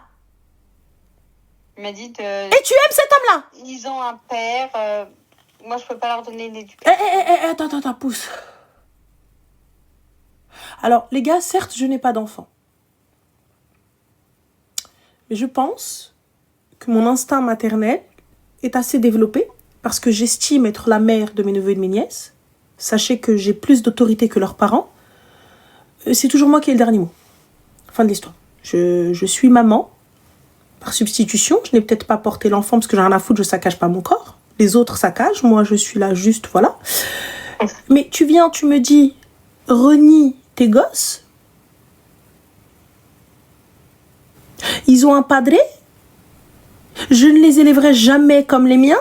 Speaker 5: Il m'a dit
Speaker 2: Et tu aimes cet homme-là?
Speaker 5: Ils ont un père, moi je peux pas leur donner une éducation.
Speaker 2: Attends, pousse. Alors, les gars, certes, je n'ai pas d'enfant. Mais je pense que mon instinct maternel est assez développé parce que j'estime être la mère de mes neveux et de mes nièces. Sachez que j'ai plus d'autorité que leurs parents. C'est toujours moi qui ai le dernier mot. Fin de l'histoire. Je suis maman par substitution. Je n'ai peut-être pas porté l'enfant parce que j'ai rien à foutre, je saccage pas mon corps. Les autres saccagent. Moi, je suis là juste, voilà. Mais tu viens, tu me dis, renie tes gosses. Ils ont un padré. Je ne les élèverai jamais comme les miens.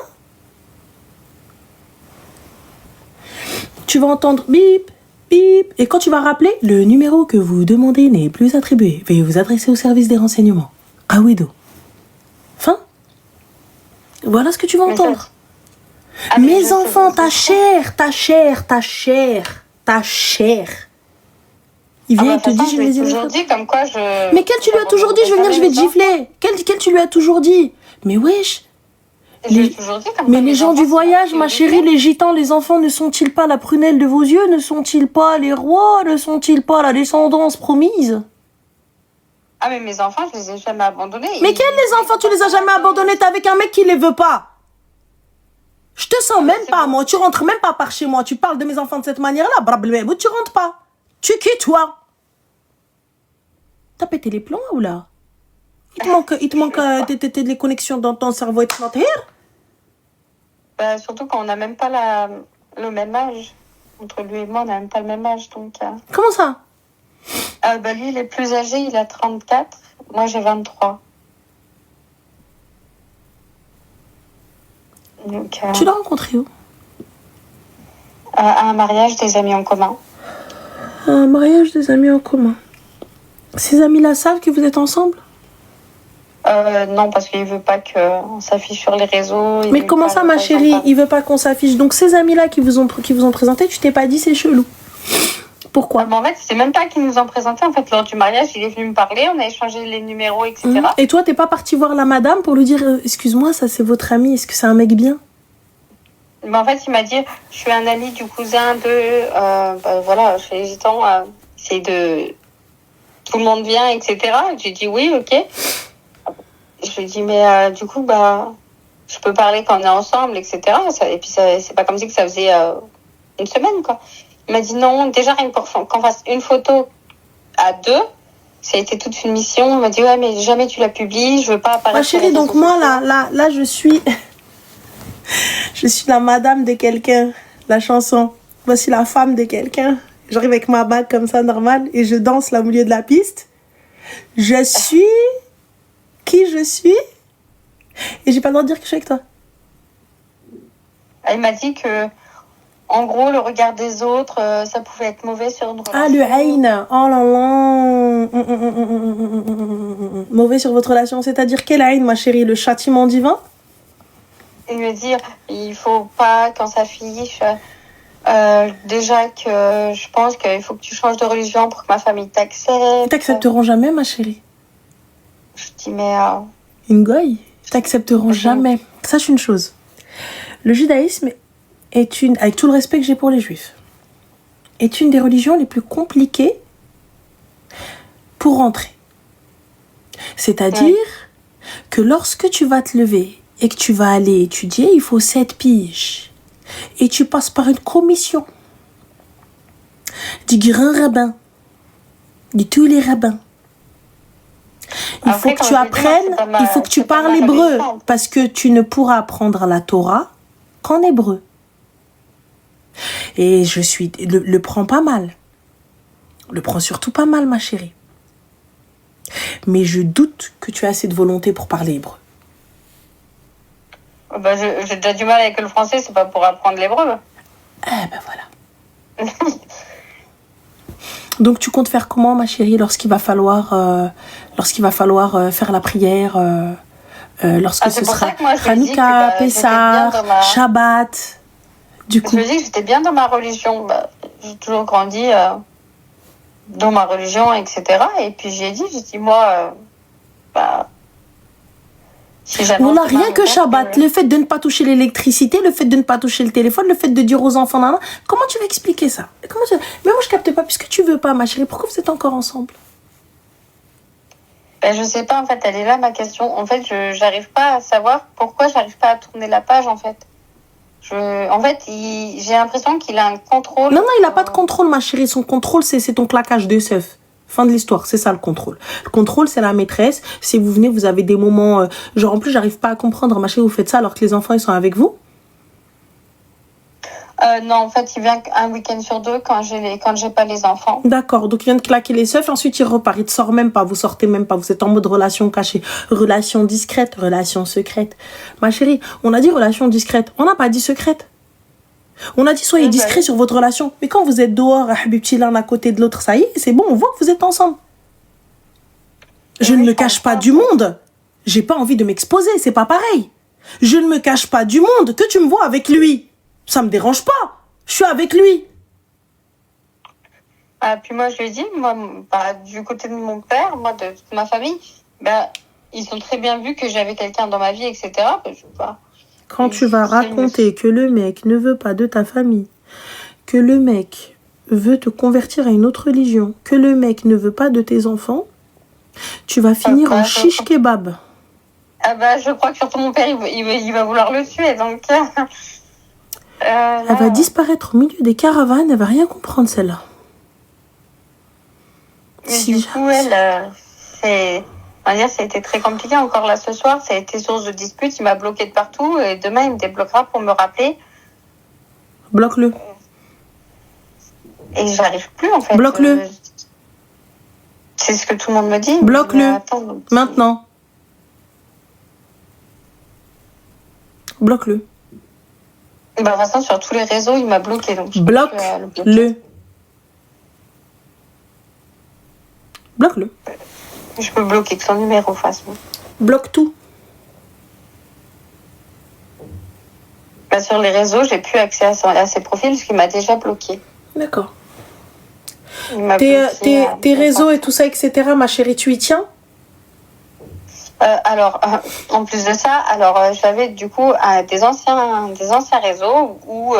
Speaker 2: Tu vas entendre bip, bip. Et quand tu vas rappeler, le numéro que vous demandez n'est plus attribué. Veuillez vous adresser au service des renseignements. Ah oui, Fin. Voilà ce que tu vas entendre. Mes enfants, ta chair. Il vient et te dit, je les ai
Speaker 5: toujours dit comme quoi je...
Speaker 2: Mais quel tu lui as toujours dit? Je vais venir, je vais te gifler. Quel tu lui as toujours dit? Mais wesh. Mais les gens du voyage, ma chérie, les gitans, les enfants, ne sont-ils pas la prunelle de vos yeux? Ne sont-ils pas les rois? Ne sont-ils pas la descendance promise?
Speaker 5: Ah, mais mes enfants, je les ai jamais abandonnés.
Speaker 2: Mais quels les enfants? Tu les as jamais abandonnés? T'es avec un mec qui les veut pas. Je te sens même pas, moi. Tu rentres même pas par chez moi. Tu parles de mes enfants de cette manière-là. Brablem, tu rentres pas. Tu quittes, toi. T'as pété les plombs ou là? Il te manque les connexions dans ton cerveau et ton
Speaker 5: surtout quand on n'a même pas le même âge. Entre lui et moi, on n'a même pas le même âge. Donc,
Speaker 2: Comment ça?
Speaker 5: Lui, il est plus âgé, il a 34. Moi, j'ai 23. Donc,
Speaker 2: tu l'as rencontré où?
Speaker 5: À un mariage des amis en commun.
Speaker 2: Un mariage des amis en commun. Ces amis-là savent que vous êtes ensemble?
Speaker 5: Non, parce qu'il veut pas qu'on s'affiche sur les réseaux.
Speaker 2: Mais comment ça, ma chérie? Il veut pas qu'on s'affiche. Donc ces amis-là qui vous ont présenté, tu t'es pas dit c'est chelou? Pourquoi?
Speaker 5: En fait, c'est même pas qu'ils nous ont présenté. En fait, lors du mariage, il est venu me parler, on a échangé les numéros, etc.
Speaker 2: Et toi, t'es pas partie voir la madame pour lui dire excuse-moi, ça c'est votre ami, est-ce que c'est un mec bien?
Speaker 5: Mais en fait, il m'a dit je suis un ami du cousin de. Voilà, je suis hésitant. C'est de. Tout le monde vient, etc. J'ai dit oui, ok. Je lui ai dit mais du coup, je peux parler quand on est ensemble, etc. Et puis, c'est pas comme si que ça faisait une semaine, quoi. Il m'a dit non, déjà rien pour qu'on fasse une photo à 2, ça a été toute une mission. Il m'a dit ouais, mais jamais tu la publies, je veux pas apparaître.
Speaker 2: Ma chérie, donc moi là je suis Je suis la madame de quelqu'un, la chanson. Voici la femme de quelqu'un. J'arrive avec ma bague comme ça, normal, et je danse là au milieu de la piste. Je suis qui je suis, et j'ai pas le droit de dire que je suis avec toi.
Speaker 5: Il m'a dit que, en gros, le regard des autres, ça pouvait être mauvais sur une relation.
Speaker 2: Ah, le haine. Oh là là. Mauvais sur votre relation, c'est-à-dire quelle haine, ma chérie? Le châtiment divin?
Speaker 5: Et me dire, il faut pas qu'on s'affiche. Déjà que je pense qu'il faut que tu changes de religion pour que ma famille t'accepte.
Speaker 2: Ils t'accepteront jamais, ma chérie.
Speaker 5: Je dis, mais...
Speaker 2: Une goye, ils t'accepteront jamais. Sache une chose. Le judaïsme est une, avec tout le respect que j'ai pour les juifs, est une des religions les plus compliquées pour rentrer. C'est-à-dire que lorsque tu vas te lever et que tu vas aller étudier, il faut 7 piges. Et tu passes par une commission du grand rabbin, de tous les rabbins. Il faut que tu apprennes, il faut que tu parles hébreu, parce que tu ne pourras apprendre la Torah qu'en hébreu. Et le prends pas mal. Le prends surtout pas mal, ma chérie. Mais je doute que tu aies assez de volonté pour parler hébreu.
Speaker 5: J'ai déjà du mal avec le français, c'est pas pour apprendre l'hébreu.
Speaker 2: Voilà. Donc tu comptes faire comment, ma chérie, lorsqu'il va falloir faire la prière, lorsque ce sera Hanouka, Pessah, Shabbat. Du coup,
Speaker 5: je me dis que j'étais bien dans ma religion. J'ai toujours grandi dans ma religion, etc. Et puis j'ai dit moi,
Speaker 2: on n'a rien que Shabbat, le fait de ne pas toucher l'électricité, le fait de ne pas toucher le téléphone, le fait de dire aux enfants, nana, comment tu vas expliquer ça? Mais moi je capte pas, puisque tu veux pas, ma chérie, pourquoi vous êtes encore ensemble?
Speaker 5: Je sais pas, en fait, elle est là ma question. En fait, j'arrive pas à savoir pourquoi j'arrive pas à tourner la page, en fait. J'ai l'impression qu'il a un contrôle.
Speaker 2: Non, il a pas de contrôle, ma chérie. Son contrôle, c'est ton claquage de seuf. Fin de l'histoire, c'est ça le contrôle. Le contrôle, c'est la maîtresse. Si vous venez, vous avez des moments... genre, en plus, j'arrive pas à comprendre, ma chérie, vous faites ça alors que les enfants, ils sont avec vous?
Speaker 5: Non, en fait, il vient un week-end sur 2 quand j'ai pas les enfants.
Speaker 2: D'accord, donc il vient de claquer les seufs, ensuite il repart, il te sort même pas, vous sortez même pas, vous êtes en mode relation cachée, relation discrète, relation secrète. Ma chérie, on a dit relation discrète, on n'a pas dit secrète. On a dit soyez discret sur votre relation, mais quand vous êtes dehors, habibti l'un à côté de l'autre, ça y est, c'est bon, on voit que vous êtes ensemble. Je ne me cache pas du monde, j'ai pas envie de m'exposer, c'est pas pareil. Je ne me cache pas du monde, que tu me vois avec lui. Ça me dérange pas. Je suis avec lui.
Speaker 5: Puis moi, je lui ai dit, du côté de mon père, moi, de toute ma famille, ils ont très bien vu que j'avais quelqu'un dans ma vie, etc.
Speaker 2: Quand tu vas raconter que le mec ne veut pas de ta famille, que le mec veut te convertir à une autre religion, que le mec ne veut pas de tes enfants, tu vas finir en shish kebab.
Speaker 5: Je crois que surtout mon père, il va vouloir le tuer, donc...
Speaker 2: Elle va disparaître au milieu des caravanes, elle va rien comprendre celle-là.
Speaker 5: Du coup, ça a été très compliqué encore là ce soir, ça a été source de dispute, il m'a bloqué de partout et demain il me débloquera pour me rappeler.
Speaker 2: Bloque-le.
Speaker 5: Et j'arrive plus en fait.
Speaker 2: Bloque-le.
Speaker 5: C'est ce que tout le monde me dit.
Speaker 2: Bloque-le. Maintenant. Bloque-le.
Speaker 5: De toute façon, sur tous les réseaux, il m'a bloqué. Donc
Speaker 2: bloque-le. Bloque-le.
Speaker 5: Je peux bloquer que son numéro, de toute façon.
Speaker 2: Bloque tout.
Speaker 5: Sur les réseaux, j'ai plus accès à ses profils parce qu'il m'a déjà bloqué.
Speaker 2: D'accord. Tes réseaux et tout ça, etc., ma chérie, tu y tiens?
Speaker 5: En plus de ça, j'avais du coup des anciens réseaux où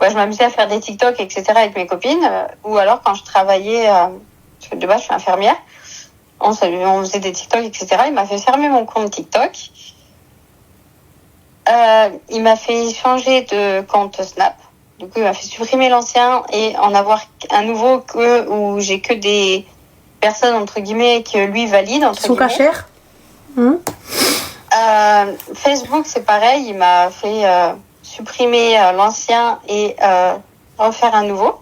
Speaker 5: je m'amusais à faire des TikTok, etc. avec mes copines, ou alors quand je travaillais, de base je suis infirmière, on faisait des TikTok, etc. Il m'a fait fermer mon compte TikTok. Il m'a fait changer de compte Snap. Du coup, il m'a fait supprimer l'ancien et en avoir un nouveau où j'ai que des personnes, entre guillemets, que lui valide, entre guillemets.
Speaker 2: Sous cachère
Speaker 5: Facebook, c'est pareil. Il m'a fait supprimer l'ancien et refaire un nouveau.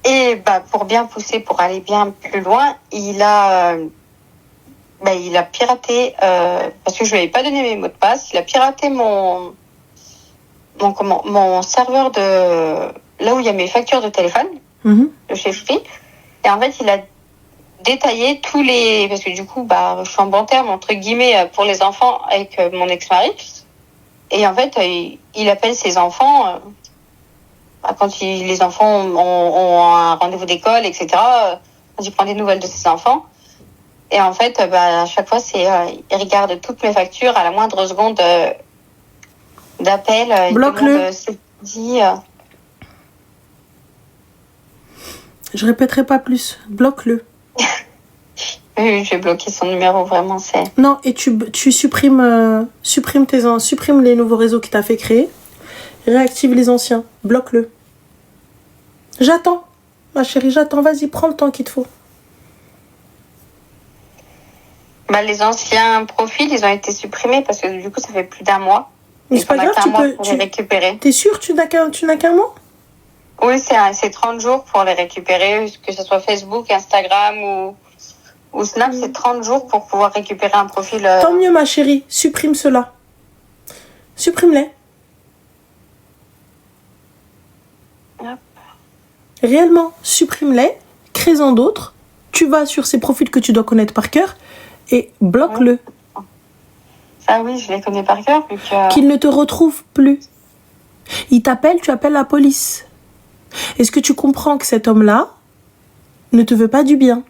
Speaker 5: Et pour bien pousser, pour aller bien plus loin, il a piraté, parce que je lui avais pas donné mes mots de passe, il a piraté mon serveur de là où il y a mes factures de téléphone, de chez Free. Et en fait, il a détaillé tous les, parce que du coup, je suis en bon terme entre guillemets pour les enfants avec mon ex-mari. Et en fait, il appelle ses enfants quand les enfants ont un rendez-vous d'école, etc. Quand il prend des nouvelles de ses enfants. Et en fait, à chaque fois, il regarde toutes mes factures à la moindre seconde d'appel.
Speaker 2: Bloque-le. Je répéterai pas plus. Bloque-le.
Speaker 5: Oui, j'ai bloqué son numéro, vraiment, c'est...
Speaker 2: Non, et tu supprimes les nouveaux réseaux qu'il t'a fait créer. Réactive les anciens. Bloque-le. J'attends. Ma chérie, j'attends. Vas-y, prends le temps qu'il te faut.
Speaker 5: Les anciens profils, ils ont été supprimés parce que du coup, ça fait plus d'un mois.
Speaker 2: Mais c'est pas grave,
Speaker 5: tu les récupérer.
Speaker 2: T'es sûr, tu n'as qu'un mois?
Speaker 5: Oui, c'est 30 jours pour les récupérer, que ce soit Facebook, Instagram ou Snap, c'est 30 jours pour pouvoir récupérer un profil.
Speaker 2: Tant mieux, ma chérie, supprime cela. Supprime-les.
Speaker 5: Hop.
Speaker 2: Réellement, supprime-les, crée-en d'autres. Tu vas sur ces profils que tu dois connaître par cœur et bloque-le.
Speaker 5: Ah oui, je les connais par cœur.
Speaker 2: Qu'il ne te retrouve plus. Il t'appelle, tu appelles la police. Est-ce que tu comprends que cet homme-là ne te veut pas du bien?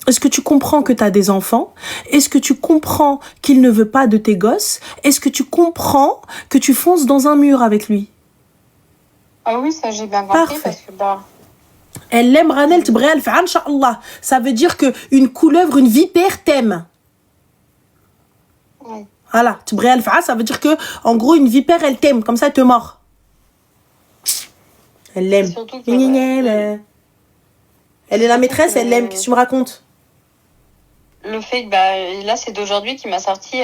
Speaker 2: Est-ce que tu comprends que tu as des enfants? Est-ce que tu comprends qu'il ne veut pas de tes gosses? Est-ce que tu comprends que tu fonces dans un mur avec lui?
Speaker 5: Ah oui, ça j'ai bien compris.
Speaker 2: Parfait.
Speaker 5: Parce que
Speaker 2: elle l'aime, Ranel Tbrel, Inch'Allah. Ça veut dire qu'une couleuvre, une vipère t'aime.
Speaker 5: Oui.
Speaker 2: Voilà, Tbrel, ça veut dire que, en gros, une vipère, elle t'aime, comme ça, elle te mord. Elle l'aime. Elle est la maîtresse, elle l'aime. Qu'est-ce que tu me racontes?
Speaker 5: Le fait, là, c'est d'aujourd'hui qui m'a sorti.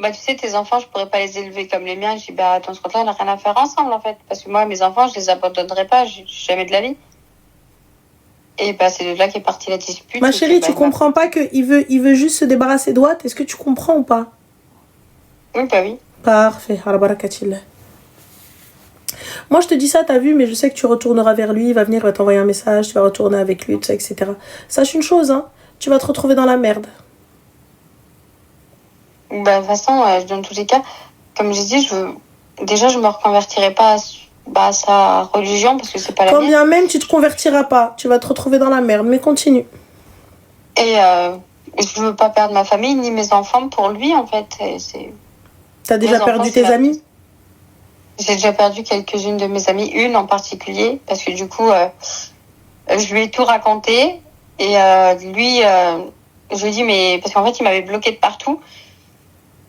Speaker 5: Tu sais, tes enfants, je pourrais pas les élever comme les miens. Je dis, dans ce compte-là, on n'a rien à faire ensemble, en fait. Parce que moi, mes enfants, je les abandonnerai pas, jamais de la vie. Et c'est de là qu'est partie la dispute.
Speaker 2: Ma chérie, tu comprends pas qu'il veut juste se débarrasser de droite? Est-ce que tu comprends ou pas?
Speaker 5: Oui, oui.
Speaker 2: Parfait. Al-barakatillah. Moi, je te dis ça, t'as vu, mais je sais que tu retourneras vers lui, il va venir, il va t'envoyer un message, tu vas retourner avec lui, tout ça, etc. Sache une chose, tu vas te retrouver dans la merde.
Speaker 5: De toute façon, dans tous les cas, comme j'ai dit, je me reconvertirai pas à sa religion parce que c'est pas la mienne.
Speaker 2: Quand bien même tu te convertiras pas, tu vas te retrouver dans la merde, mais continue.
Speaker 5: Et je veux pas perdre ma famille ni mes enfants pour lui, en fait.
Speaker 2: T'as déjà perdu tes amis?
Speaker 5: J'ai déjà perdu quelques-unes de mes amies, une en particulier, parce que du coup, je lui ai tout raconté. Et lui, je lui ai dit, mais... Parce qu'en fait, il m'avait bloqué de partout.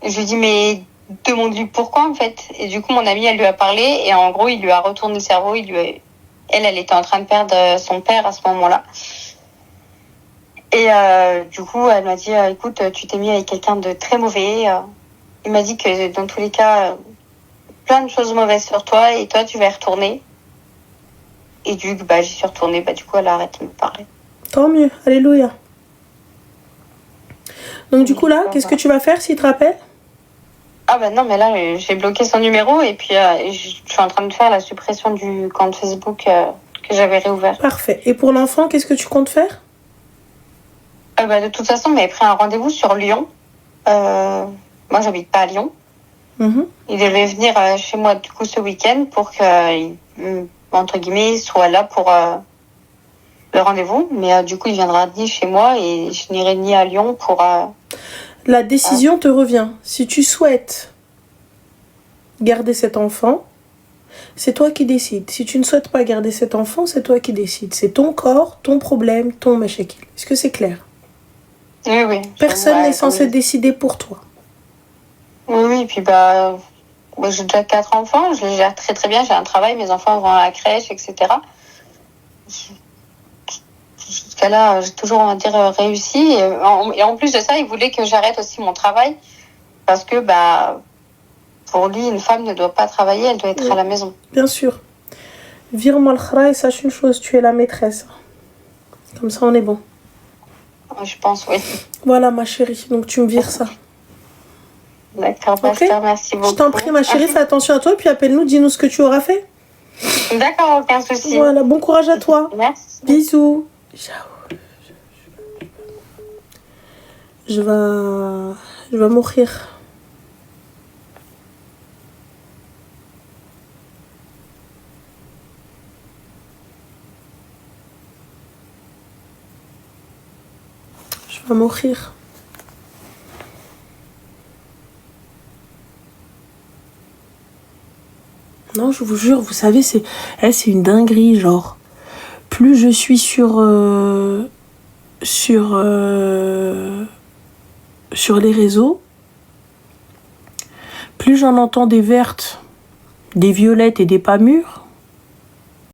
Speaker 5: Je lui ai dit, mais demande-lui pourquoi, en fait. Et du coup, mon amie, elle lui a parlé. Et en gros, il lui a retourné le cerveau. Elle était en train de perdre son père à ce moment-là. Et du coup, elle m'a dit, écoute, tu t'es mis avec quelqu'un de très mauvais. Il m'a dit que dans tous les cas... plein de choses mauvaises sur toi et toi tu vas y retourner. Et du coup j'y suis retournée, du coup elle a arrêté de me parler.
Speaker 2: Tant mieux, alléluia. Donc du coup là, qu'est-ce que tu vas faire s'il te rappelle?
Speaker 5: Non, mais là j'ai bloqué son numéro et puis je suis en train de faire la suppression du compte Facebook que j'avais réouvert.
Speaker 2: Parfait. Et pour l'enfant, qu'est-ce que tu comptes faire?
Speaker 5: De toute façon, on m'avait pris un rendez-vous sur Lyon. Moi j'habite pas à Lyon. Il devait venir chez moi du coup ce week-end pour que, entre guillemets, soit là pour le rendez-vous. Mais du coup, il viendra ni chez moi et je n'irai ni à Lyon pour...
Speaker 2: La décision te revient. Si tu souhaites garder cet enfant, c'est toi qui décides. Si tu ne souhaites pas garder cet enfant, c'est toi qui décides. C'est ton corps, ton problème, ton machakil. Est-ce que c'est clair?
Speaker 5: Oui.
Speaker 2: Personne n'est censé décider pour toi.
Speaker 5: Oui, puis j'ai déjà 4 enfants, je les gère très très bien, j'ai un travail, mes enfants vont à la crèche, etc. Jusqu'à là, j'ai toujours, on va dire, réussi. Et en plus de ça, ils voulaient que j'arrête aussi mon travail Parce que, pour lui, une femme ne doit pas travailler, elle doit être à la maison.
Speaker 2: Bien sûr. Vire-moi le khara et sache une chose, tu es la maîtresse. Comme ça, on est bon.
Speaker 5: Je pense, oui.
Speaker 2: Voilà, ma chérie. Donc, tu me vires ça.
Speaker 5: D'accord, pasteur, merci beaucoup.
Speaker 2: Je t'en prie, ma chérie, fais attention à toi. Puis appelle-nous, dis-nous ce que tu auras fait.
Speaker 5: D'accord, aucun souci.
Speaker 2: Voilà, bon courage à toi.
Speaker 5: Merci.
Speaker 2: Bisous. Ciao. Je vais mourir. Je vais mourir. Non, je vous jure, vous savez, c'est une dinguerie, genre. Plus je suis sur les réseaux, plus j'en entends des vertes, des violettes et des pas mûres,